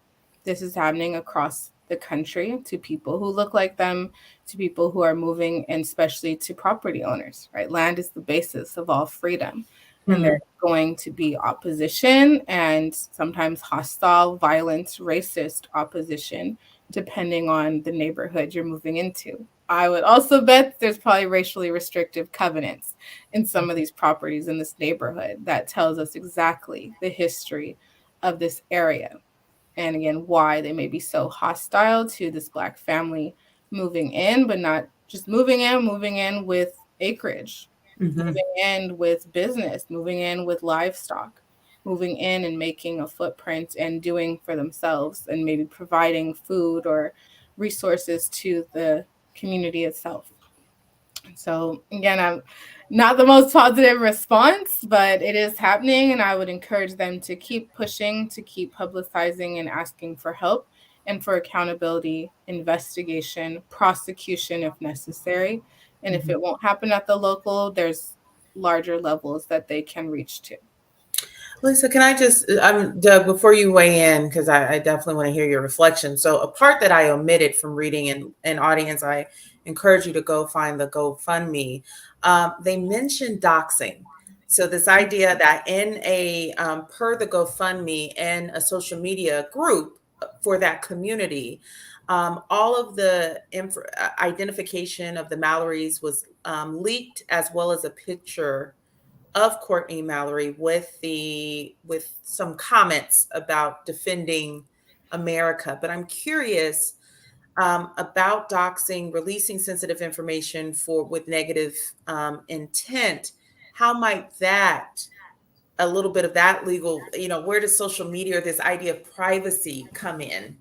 This is happening across the country to people who look like them, to people who are moving, and especially to property owners, right? Land is the basis of all freedom. And there's going to be opposition and sometimes hostile, violent, racist opposition, depending on the neighborhood you're moving into. I would also bet there's probably racially restrictive covenants in some of these properties in this neighborhood that tells us exactly the history of this area. And again, why they may be so hostile to this Black family moving in, but not just moving in with acreage, moving in with business, moving in with livestock, moving in and making a footprint and doing for themselves and maybe providing food or resources to the community itself. So again, I'm not the most positive response, but it is happening, and I would encourage them to keep pushing, to keep publicizing and asking for help and for accountability, investigation, prosecution if necessary. And if it won't happen at the local, there's larger levels that they can reach to. Lisa, can I just, Doug, before you weigh in, because I definitely want to hear your reflection. So a part that I omitted from reading, and audience, I encourage you to go find the GoFundMe. They mentioned doxing. So this idea that in a, per the GoFundMe and a social media group for that community, all of the identification of the Mallorys was leaked, as well as a picture of Courtney Mallory with some comments about defending America. But I'm curious about doxing, releasing sensitive information with negative intent. How might that, a little bit of that legal, where does social media or this idea of privacy come in?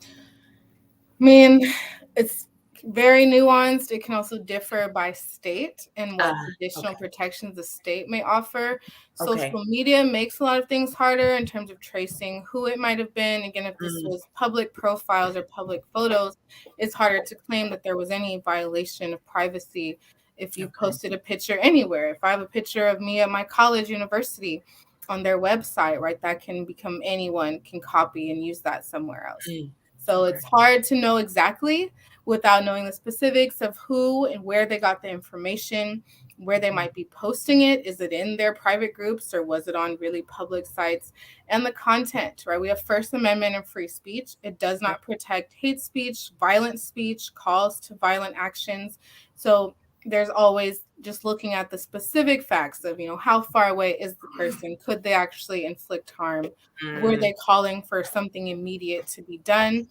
I mean, it's very nuanced. It can also differ by state and what additional protections the state may offer. Social media makes a lot of things harder in terms of tracing who it might have been. Again, if this was public profiles or public photos, it's harder to claim that there was any violation of privacy if you posted a picture anywhere. If I have a picture of me at my college, university, on their website, right, that can become, anyone can copy and use that somewhere else. So it's hard to know exactly without knowing the specifics of who and where they got the information, where they might be posting it. Is it in their private groups or was it on really public sites? And the content, right? We have First Amendment and free speech. It does not protect hate speech, violent speech, calls to violent actions. So there's always just looking at the specific facts of, how far away is the person? Could they actually inflict harm? Were they calling for something immediate to be done?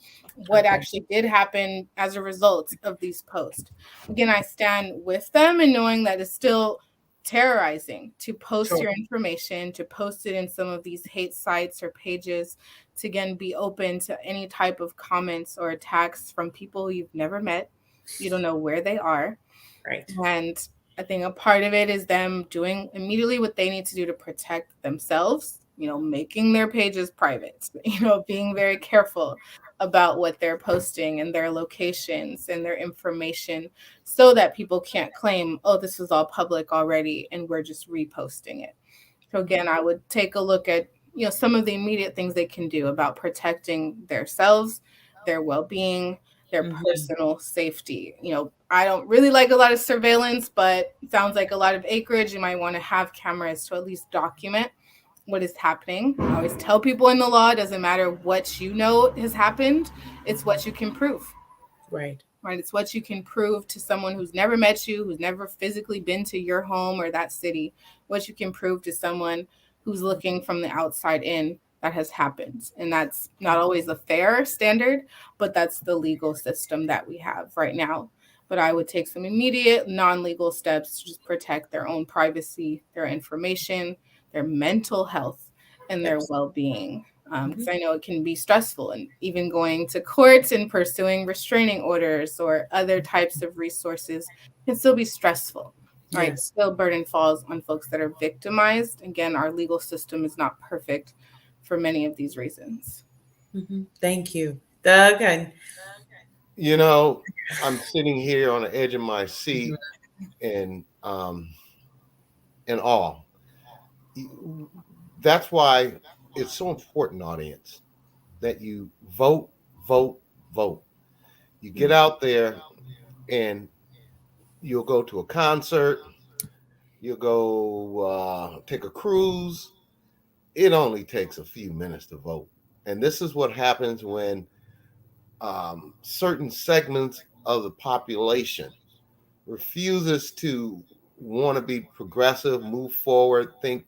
What actually did happen as a result of these posts? Again, I stand with them and knowing that it's still terrorizing to post your information, to post it in some of these hate sites or pages, to again be open to any type of comments or attacks from people you've never met. You don't know where they are. Right. And I think a part of it is them doing immediately what they need to do to protect themselves, making their pages private, being very careful about what they're posting and their locations and their information so that people can't claim, oh, this is all public already and we're just reposting it. So again, I would take a look at, some of the immediate things they can do about protecting themselves, their well-being, their personal safety. I don't really like a lot of surveillance, but it sounds like a lot of acreage. You might want to have cameras to at least document what is happening. I always tell people in the law, it doesn't matter what has happened. It's what you can prove. Right. It's what you can prove to someone who's never met you, who's never physically been to your home or that city, what you can prove to someone who's looking from the outside in that has happened. And that's not always a fair standard, but that's the legal system that we have right now. But I would take some immediate non-legal steps to just protect their own privacy, their information, their mental health, and their well-being. Because I know it can be stressful, and even going to court and pursuing restraining orders or other types of resources can still be stressful. Right. Yes. Still burden falls on folks that are victimized. Again, our legal system is not perfect for many of these reasons. Thank you, Doug. And I'm sitting here on the edge of my seat and in awe. That's why it's so important, audience, that you vote. You get out there and you'll go to a concert, you'll go take a cruise. It only takes a few minutes to vote. And this is what happens when certain segments of the population refuses to want to be progressive, move forward, think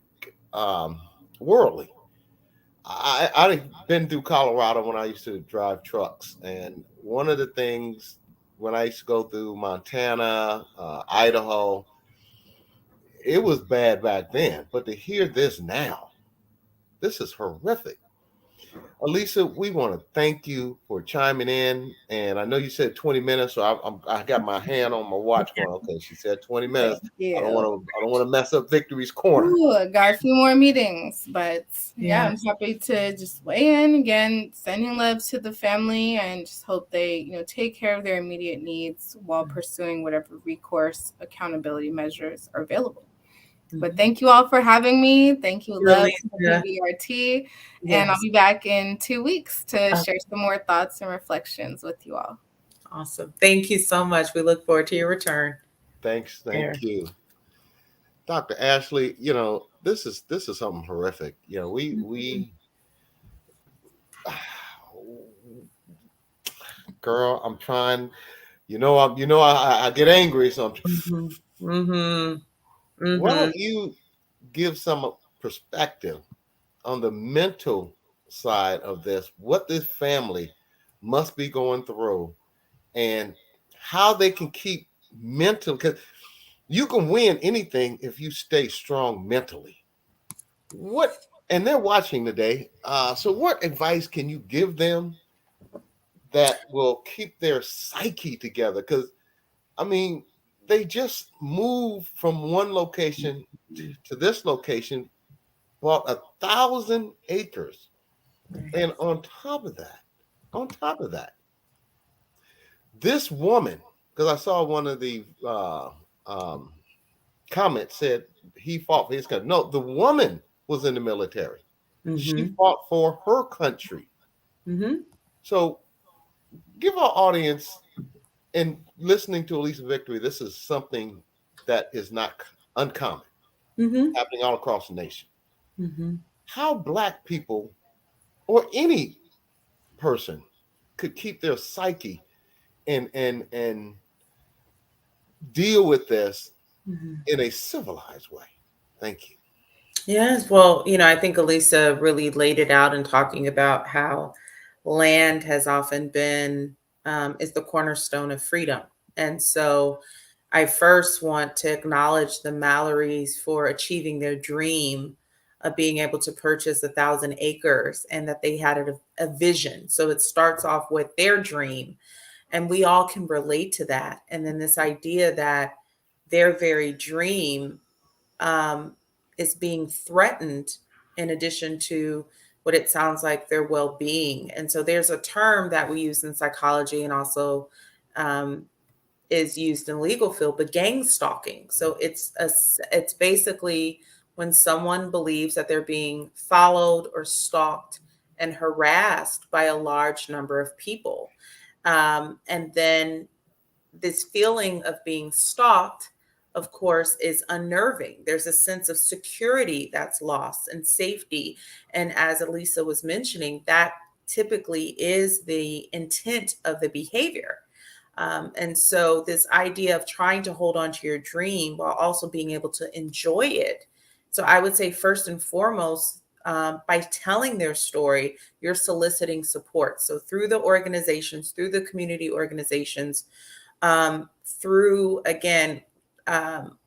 worldly. I've been through Colorado when I used to drive trucks. And one of the things when I used to go through Montana, Idaho, it was bad back then. But to hear this now, this is horrific. Allyssa, we want to thank you for chiming in. And I know you said 20 minutes, so I got my hand on my watch going. Okay, she said 20 minutes. I don't want to mess up Victory's corner. Ooh, got a few more meetings, but yeah, I'm happy to just weigh in again, sending love to the family, and just hope they, take care of their immediate needs while pursuing whatever recourse accountability measures are available. But thank you all for having me. Thank you, Love, for BRT. And I'll be back in 2 weeks to share some more thoughts and reflections with you all. Awesome. Thank you so much. We look forward to your return. Thanks. Thank you. Dr. Ashley, this is something horrific. We girl, I'm trying, I get angry, so I'm Why don't you give some perspective on the mental side of this, what this family must be going through and how they can keep mental, because you can win anything if you stay strong mentally. And they're watching today. So what advice can you give them that will keep their psyche together? Because, they just moved from one location to this location, bought 1,000 acres. And on top of that, this woman, because I saw one of the comments said he fought for his country. No, the woman was in the military. She fought for her country. So give our audience, and listening to Allyssa Victory, this is something that is not uncommon, happening all across the nation. How Black people or any person could keep their psyche and deal with this Mhm. in a civilized way. Thank you. Yes, well, I think Allyssa really laid it out in talking about how land has often been is the cornerstone of freedom. And so I first want to acknowledge the Mallorys for achieving their dream of being able to purchase 1,000 acres, and that they had a vision. So it starts off with their dream, and we all can relate to that. And then this idea that their very dream um, is being threatened, in addition to what it sounds like their well-being. And so there's a term that we use in psychology, and also um, is used in legal field, but gang stalking. So it's basically when someone believes that they're being followed or stalked and harassed by a large number of people. And then this feeling of being stalked, of course, is unnerving. There's a sense of security that's lost and safety. And as Allyssa was mentioning, that typically is the intent of the behavior. And so, this idea of trying to hold on to your dream while also being able to enjoy it. So, I would say, first and foremost, by telling their story, you're soliciting support. So, through the organizations, through the community organizations, through, again, um,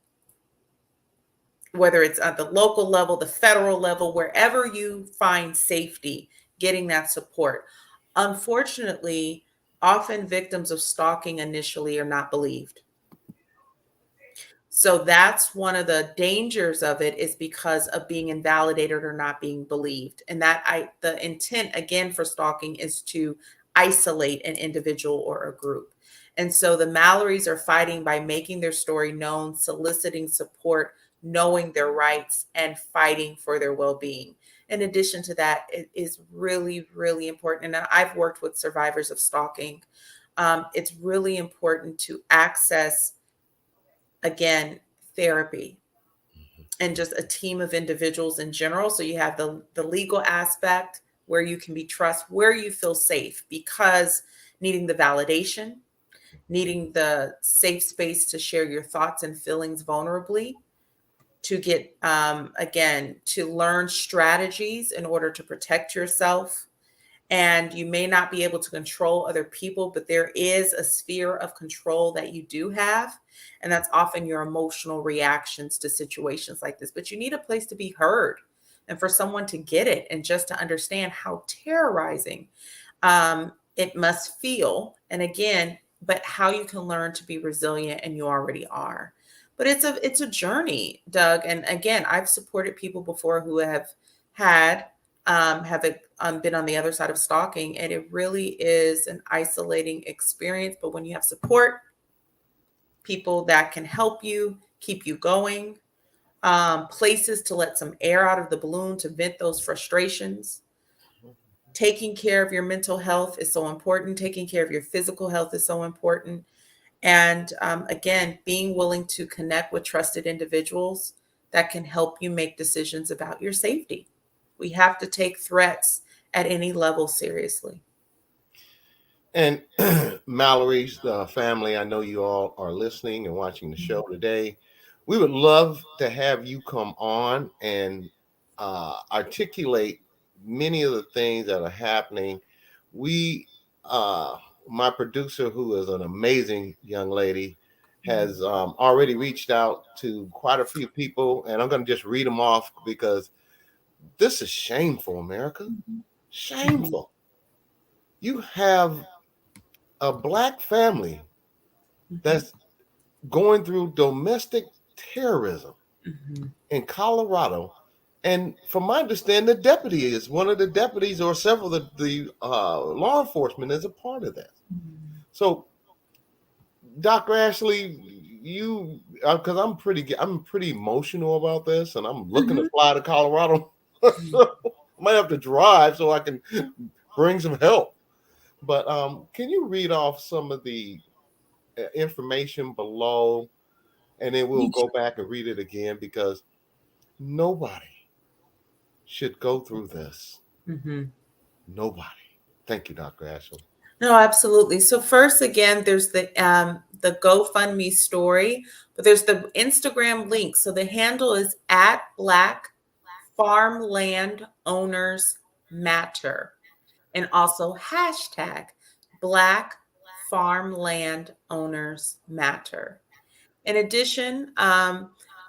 whether it's at the local level, the federal level, wherever you find safety, getting that support. Unfortunately, often victims of stalking initially are not believed. So that's one of the dangers of it, is because of being invalidated or not being believed. And the intent again for stalking is to isolate an individual or a group. And so the Mallorys are fighting by making their story known, soliciting support, knowing their rights, and fighting for their well-being. In addition to that, it is really, really important. And I've worked with survivors of stalking. It's really important to access, again, therapy and just a team of individuals in general. So you have the legal aspect, where you can be trust, where you feel safe, because needing the validation, needing the safe space to share your thoughts and feelings vulnerably, to get again, to learn strategies in order to protect yourself. And you may not be able to control other people, but there is a sphere of control that you do have. And that's often your emotional reactions to situations like this. But you need a place to be heard, and for someone to get it, and just to understand how terrorizing it must feel. And again, but how you can learn to be resilient, and you already are. But it's a journey, Doug. And again, I've supported people before who had been on the other side of stalking, and it really is an isolating experience. But when you have support, people that can help you, keep you going, places to let some air out of the balloon to vent those frustrations. Taking care of your mental health is so important. Taking care of your physical health is so important. And again, being willing to connect with trusted individuals that can help you make decisions about your safety. We have to take threats at any level seriously. And Mallory's family, I know you all are listening and watching the show today. We would love to have you come on and articulate many of the things that are happening. We, my producer, who is an amazing young lady, has already reached out to quite a few people, and I'm going to just read them off because this is shameful, America. Shameful. You have a Black family that's going through domestic terrorism Mhm. in Colorado. And from my understanding, the deputy is one of the deputies, or several of the law enforcement is a part of that. So, Dr. Ashley, you, because I'm pretty emotional about this, and I'm looking to Mhm. fly to Colorado. I might have to drive so I can bring some help. But can you read off some of the information below, and then we'll go back and read it again, because nobody should go through this. Mhm. Nobody. Thank you, Dr. Ashley. No, absolutely. So first, again, there's the GoFundMe story, but there's the Instagram link. So the handle is at Black Farmland Owners Matter, and also hashtag Black Farmland Owners Matter. In addition,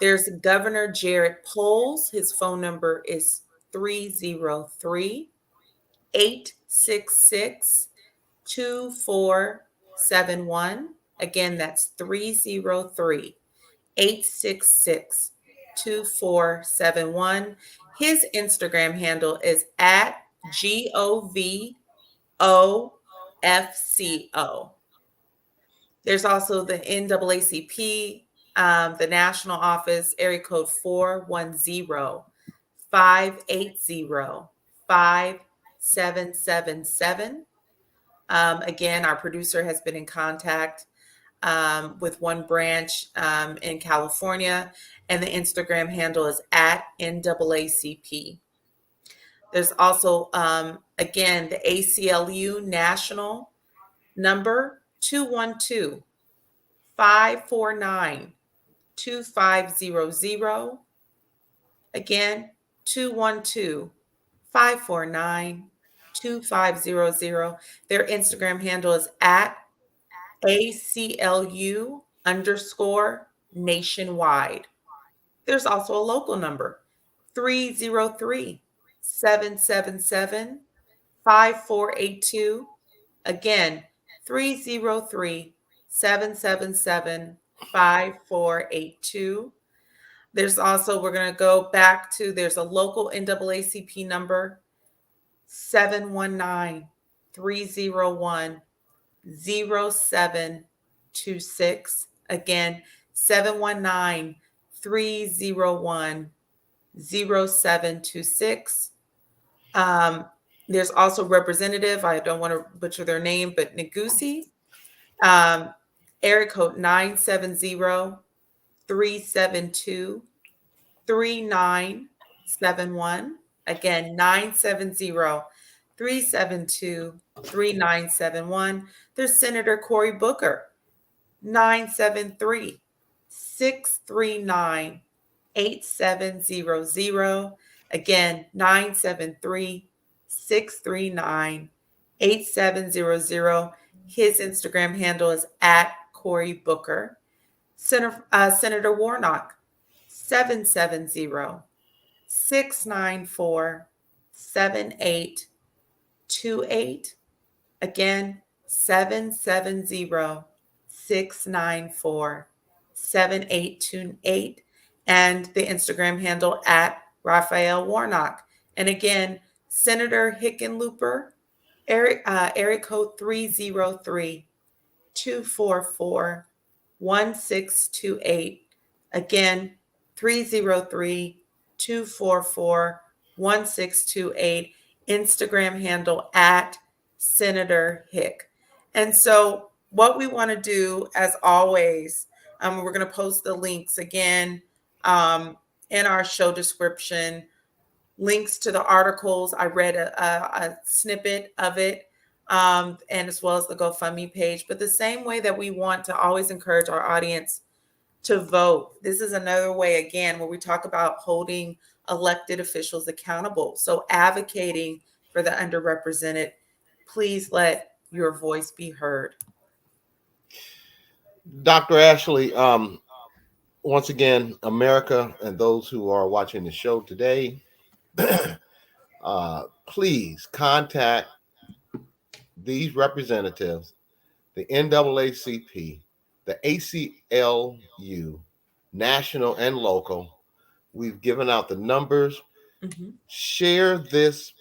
there's Governor Jared Poles. His phone number is 303 866 2471. Again, that's 303 866 2471. His Instagram handle is at GOVOFCO. There's also the NAACP, the national office, area code 410 580 5777. Again, our producer has been in contact with one branch in California, and the Instagram handle is at NAACP. There's also, again, the ACLU national number 212 549 2500. Again, 212 549 2500. Their Instagram handle is at ACLU_nationwide. There's also a local number, 303 777 5482. Again, 303 777 5482. There's also, we're going to go back to, there's a local NAACP number, 719 301 0726. Again, 719 301 0726. There's also Representative, I don't want to butcher their name, but Negusi, area code 970 372 3971. Again, 970 372 3971. There's Senator Cory Booker, 973 639 8700. Again, 973 639 8700. His Instagram handle is at Cory Booker. Senator Warnock, 770 694 7828. Again, 770 694 7828. And the Instagram handle at Raphael Warnock. And again, Senator Hickenlooper, area code 303 244 1628. Again, 303 244 1628. Instagram handle at Senator Hick. And so, what we want to do, as always, we're going to post the links again in our show description, links to the articles. I read a snippet of it, and as well as the GoFundMe page. But the same way that we want to always encourage our audience to vote, this is another way, again, where we talk about holding elected officials accountable. So advocating for the underrepresented, please let your voice be heard. Dr. Ashley, once again, America and those who are watching the show today, please contact these representatives, the NAACP, the ACLU, national and local. We've given out the numbers. Mm-hmm. Share this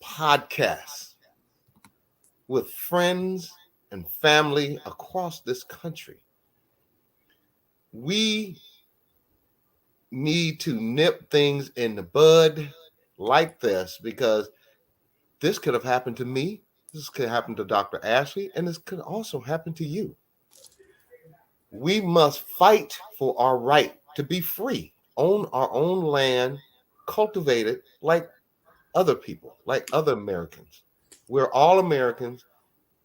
podcast with friends and family across this country. We need to nip things in the bud like this, because this could have happened to me. This could happen to Dr. Ashley, and this could also happen to you. We must fight for our right to be free, own our own land, cultivate it like other people, like other Americans. We're all Americans.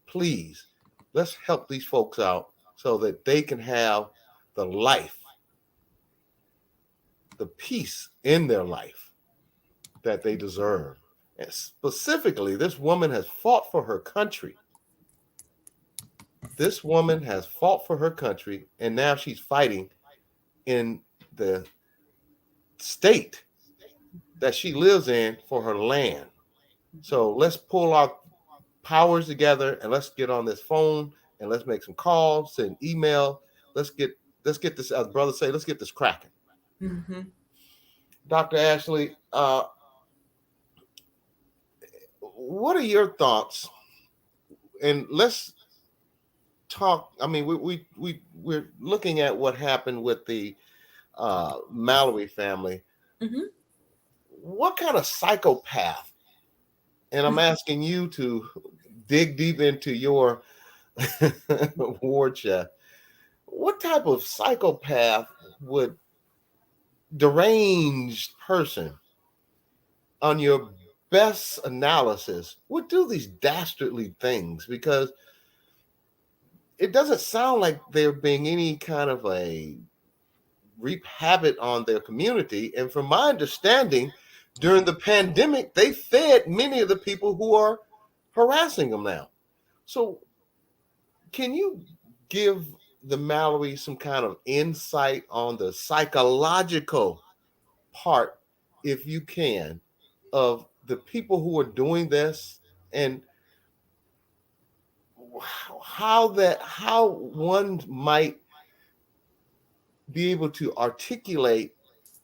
please, let's help these folks out so that they can have the life, the peace in their life that they deserve. And specifically, this woman has fought for her country. This woman has fought for her country, and now she's fighting in the state that she lives in for her land. So let's pull our powers together and let's get on this phone and let's make some calls, send email. Let's get this, as brothers say, let's get this cracking. Mm-hmm. Dr. Ashley, what are your thoughts? And let's talk. I mean, we're looking at what happened with the Mallory family. Mm-hmm. What kind of psychopath? And I'm asking you to dig deep into your war chest. What type of psychopath would deranged person on your best analysis would do these dastardly things? Because it doesn't sound like there being any kind of a reap havoc on their community. And from my understanding, during the pandemic, they fed many of the people who are harassing them now. So can you give the Mallory some kind of insight on the psychological part, if you can, of the people who are doing this, and how one might be able to articulate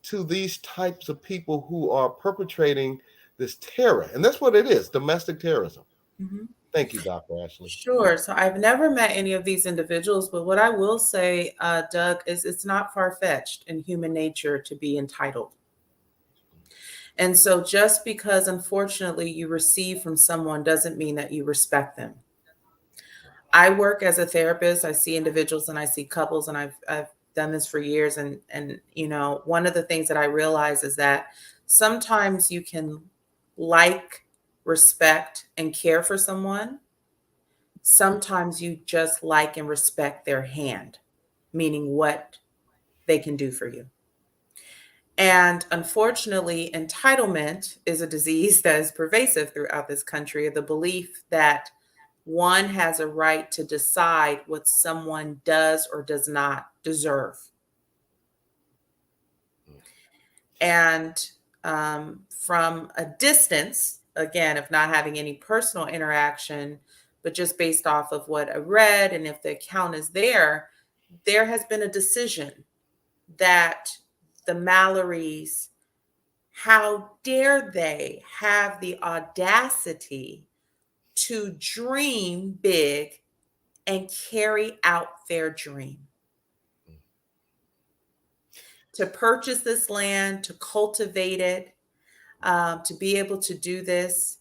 to these types of people who are perpetrating this terror? And that's what it is, domestic terrorism. Mm-hmm. Thank you, Dr. Ashley. Sure. So I've never met any of these individuals, but what I will say, Doug, is it's not far-fetched in human nature to be entitled. And so just because, unfortunately, you receive from someone doesn't mean that you respect them. I work as a therapist. I see individuals and I see couples, and I've done this for years. And you know, one of the things that I realize is that sometimes you can like, respect, and care for someone. Sometimes you just like and respect their hand, meaning what they can do for you. And unfortunately, entitlement is a disease that is pervasive throughout this country, the belief that one has a right to decide what someone does or does not deserve. And from a distance, again, of not having any personal interaction, but just based off of what I read, and if the account is there has been a decision that the Mallorys, how dare they have the audacity to dream big and carry out their dream. To purchase this land, to cultivate it, to be able to do this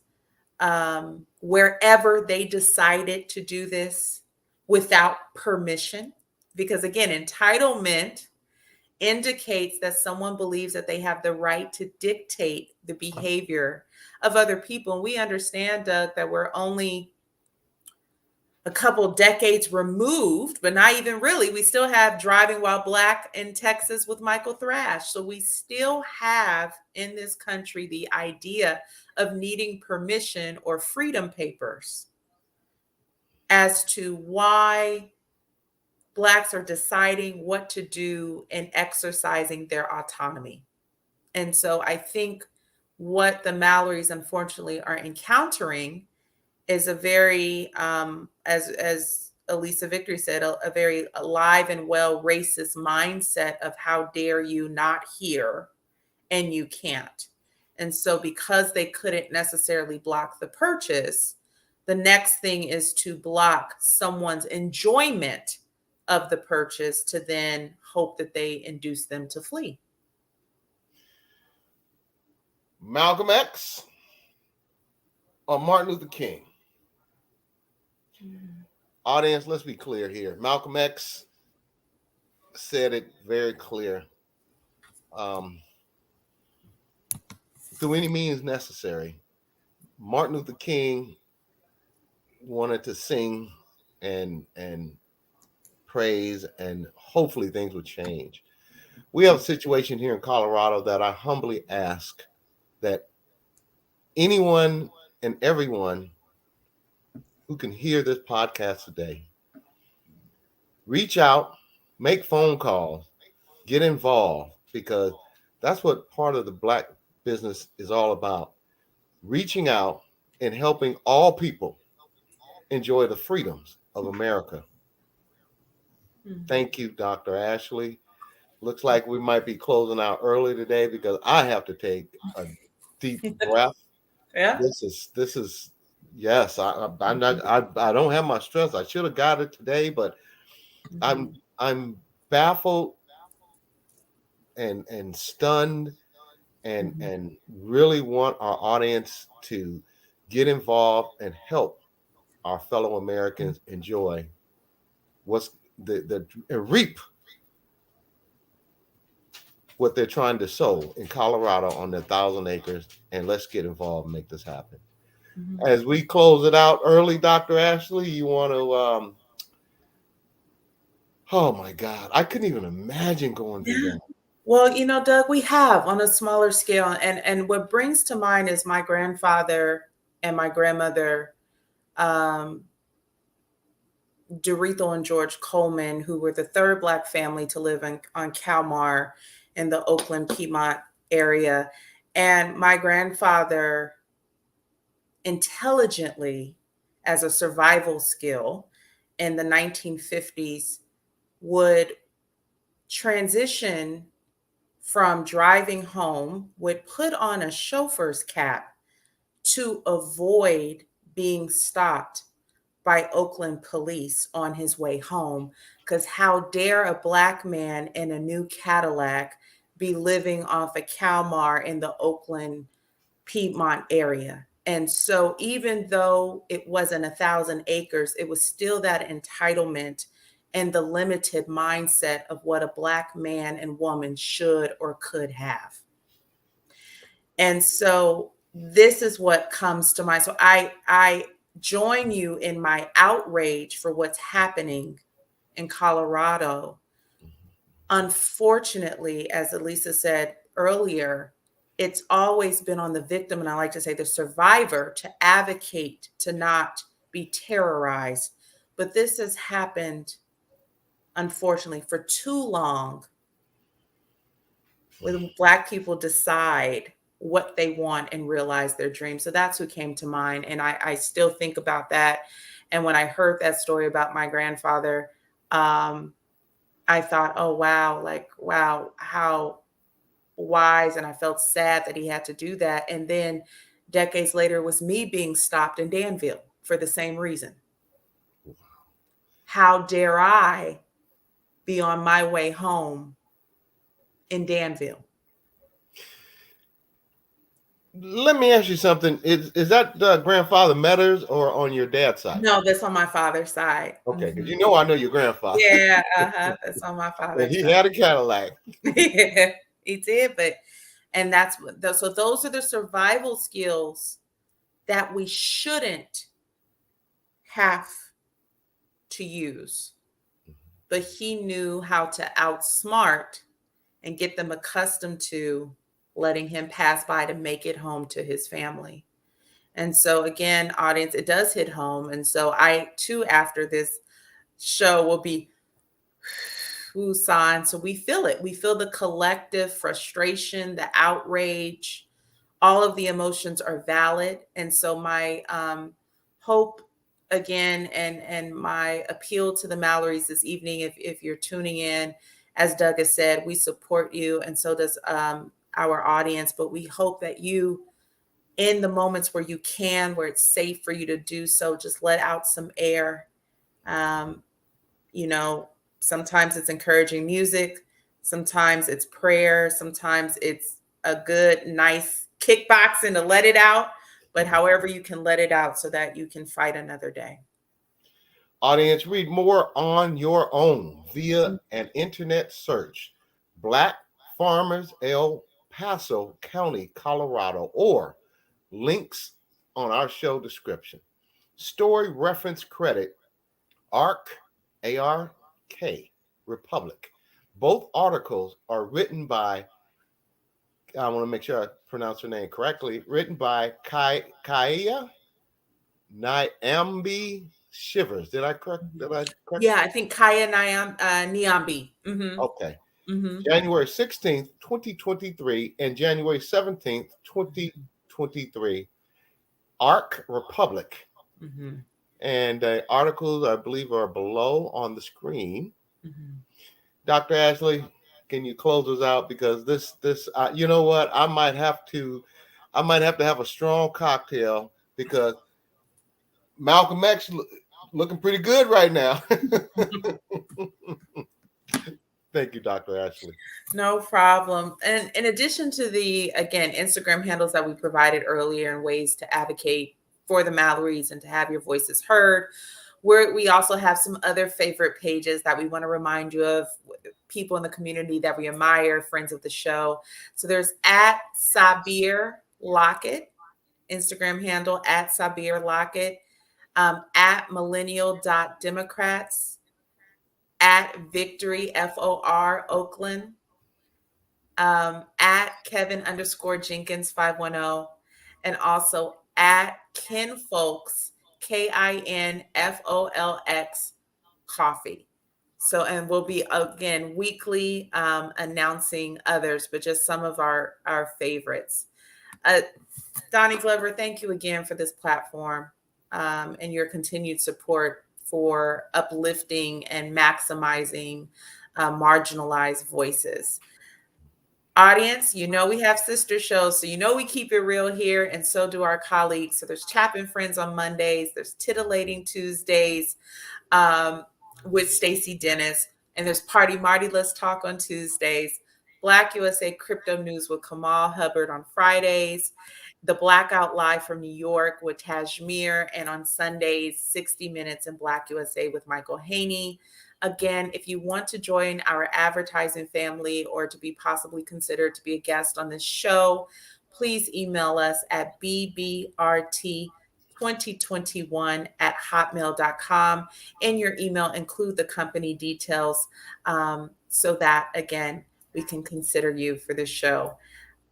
wherever they decided to do this without permission. Because again, entitlement indicates that someone believes that they have the right to dictate the behavior of other people. And we understand, Doug, that we're only a couple decades removed, but not even really. We still have Driving While Black in Texas with Michael Thrash. So we still have in this country the idea of needing permission or freedom papers as to why Blacks are deciding what to do and exercising their autonomy. And so I think what the Mallorys unfortunately are encountering is a very, as Allyssa Victory said, a very alive and well racist mindset of how dare you not hear and you can't. And so because they couldn't necessarily block the purchase, the next thing is to block someone's enjoyment of the purchase to then hope that they induce them to flee. Malcolm X or Martin Luther King? Audience, let's be clear here. Malcolm X said it very clear. Through any means necessary. Martin Luther King wanted to sing and praise, and hopefully things would change. We have a situation here in Colorado that I humbly ask that anyone and everyone who can hear this podcast today, reach out, make phone calls, get involved, because that's what part of the Black business is all about. Reaching out and helping all people enjoy the freedoms of America. Thank you, Dr. Ashley. Looks like we might be closing out early today because I have to take a deep breath. Yeah. This is yes. I'm not. I don't have my stress. I should have got it today, but I'm baffled and stunned and really want our audience to get involved and help our fellow Americans enjoy what's the and reap what they're trying to sow in Colorado on their 1,000 acres. And let's get involved and make this happen. As we close it out early, Dr. Ashley, you want to oh my God, I couldn't even imagine going through that. Well, Doug, we have on a smaller scale, and what brings to mind is my grandfather and my grandmother, Dorethel and George Coleman, who were the third Black family to live on Kalmar in the Oakland Piedmont area. And my grandfather intelligently, as a survival skill in the 1950s, would transition from driving home, would put on a chauffeur's cap to avoid being stopped by Oakland police on his way home. Because how dare a Black man in a new Cadillac be living off a Kalmar in the Oakland Piedmont area? And so even though it wasn't 1,000 acres, it was still that entitlement and the limited mindset of what a Black man and woman should or could have. And so this is what comes to mind. So I join you in my outrage for what's happening in Colorado. Unfortunately, as Allyssa said earlier, it's always been on the victim, and I like to say the survivor, to advocate to not be terrorized. But this has happened, unfortunately, for too long, when Black people decide what they want and realize their dreams. So that's who came to mind. And I still think about that. And when I heard that story about my grandfather, I thought, oh, wow, how wise. And I felt sad that he had to do that. And then decades later, it was me being stopped in Danville for the same reason. How dare I be on my way home in Danville? Let me ask you something. Is that grandfather Metters or on your dad's side? No, that's on my father's side. Okay, because I know your grandfather. Yeah, that's on my father's and he side. had a Cadillac. Yeah, he did, and that's what. So those are the survival skills that we shouldn't have to use. But he knew how to outsmart and get them accustomed to letting him pass by to make it home to his family. And so again, audience, it does hit home. And so I too, after this show, will be sighing. So we feel it. We feel the collective frustration, the outrage. All of the emotions are valid. And so my hope again, and my appeal to the Mallorys this evening, if you're tuning in, as Doug has said, we support you, and so does our audience. But we hope that you, in the moments where you can, where it's safe for you to do so, just let out some air. Sometimes it's encouraging music, sometimes it's prayer, sometimes it's a good, nice kickboxing to let it out. But however you can let it out so that you can fight another day. Audience, read more on your own via an internet search. Black Farmers, Paso County, Colorado, or links on our show description. Story Reference Credit, ARK, ARK, Republic. Both articles are written by, I want to make sure I pronounce her name correctly, written by Kaya Nyambi Shivers. Did I correct? Yeah, I think Kaya Nyambi. Okay. January 16th, 2023, and January 17th, 2023, ARK Republic. And the articles, I believe, are below on the screen. Dr. Ashley, can you close us out? Because this, you know what? I might have to have a strong cocktail because Malcolm X looking pretty good right now. Thank you, Dr. Ashley. No problem. And in addition to the, again, Instagram handles that we provided earlier and ways to advocate for the Mallorys and to have your voices heard, we also have some other favorite pages that we want to remind you of, people in the community that we admire, friends of the show. So there's at Sabir Lockett, Instagram handle at Sabir Lockett, at millennial.democrats, at Victory FOR Oakland, at Kevin_Jenkins 510, and also at Knfolx, KINFOLX Coffee. So, and we'll be again weekly announcing others, but just some of our favorites. Doni Glover, thank you again for this platform and your continued support for uplifting and maximizing marginalized voices. Audience, you know we have sister shows, so you know we keep it real here, and so do our colleagues. So there's Chappin Friends on Mondays, there's Titillating Tuesdays with Stacey Dennis, and there's Party Marty Let's Talk on Tuesdays, Black USA Crypto News with Kamal Hubbard on Fridays, the Blackout Live from New York with Tajmir, and on Sundays, 60 Minutes in Black USA with Michael Haney. Again, if you want to join our advertising family or to be possibly considered to be a guest on this show, please email us at bbrt2021@hotmail.com. In your email, include the company details so that, again, we can consider you for this show.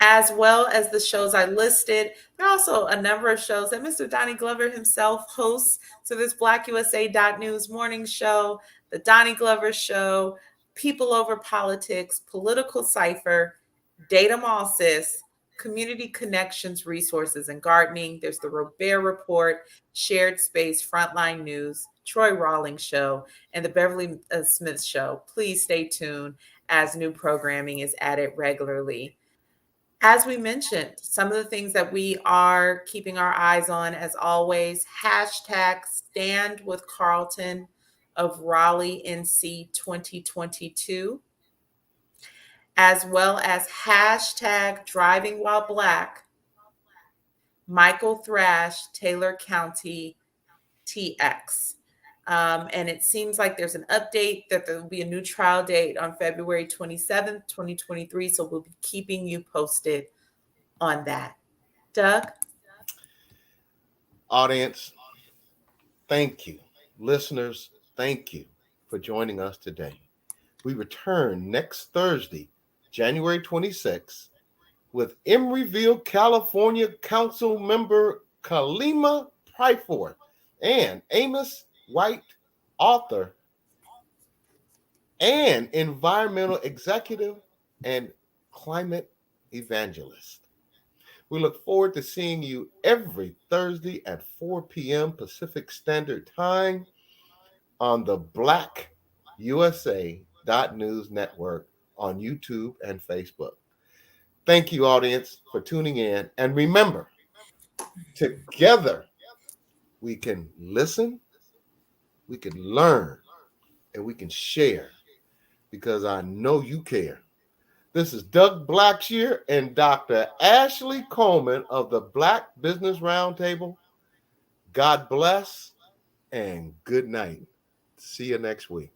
As well as the shows I listed, there are also a number of shows that Mr. Doni Glover himself hosts. So there's BlackUSA.News Morning Show, The Doni Glover Show, People Over Politics, Political Cipher, Date 'em All Sis, Community Connections, Resources, and Gardening. There's the Robert Report, Shared Space, Frontline News, Troy Rawlings Show, and the Beverly Smith Show. Please stay tuned as new programming is added regularly. As we mentioned, some of the things that we are keeping our eyes on, as always, hashtag Stand with Carlton of Raleigh, NC 2022, as well as hashtag Driving While Black, Michael Thrash, Taylor County, TX. And it seems like there's an update that there will be a new trial date on February 27th, 2023. So we'll be keeping you posted on that. Doug? Audience, thank you. Listeners, thank you for joining us today. We return next Thursday, January 26th, with Emeryville, California Council member Kalima Pryforth and Amos White, author and environmental executive and climate evangelist. We look forward to seeing you every Thursday at 4 p.m. Pacific Standard Time on the Black USA.News Network on YouTube and Facebook. Thank you, audience, for tuning in. And remember, together we can listen, we can learn, and we can share, because I know you care. This is Doug Blacksher and Dr. Ashley Coleman of the Black Business Roundtable. God bless and good night. See you next week.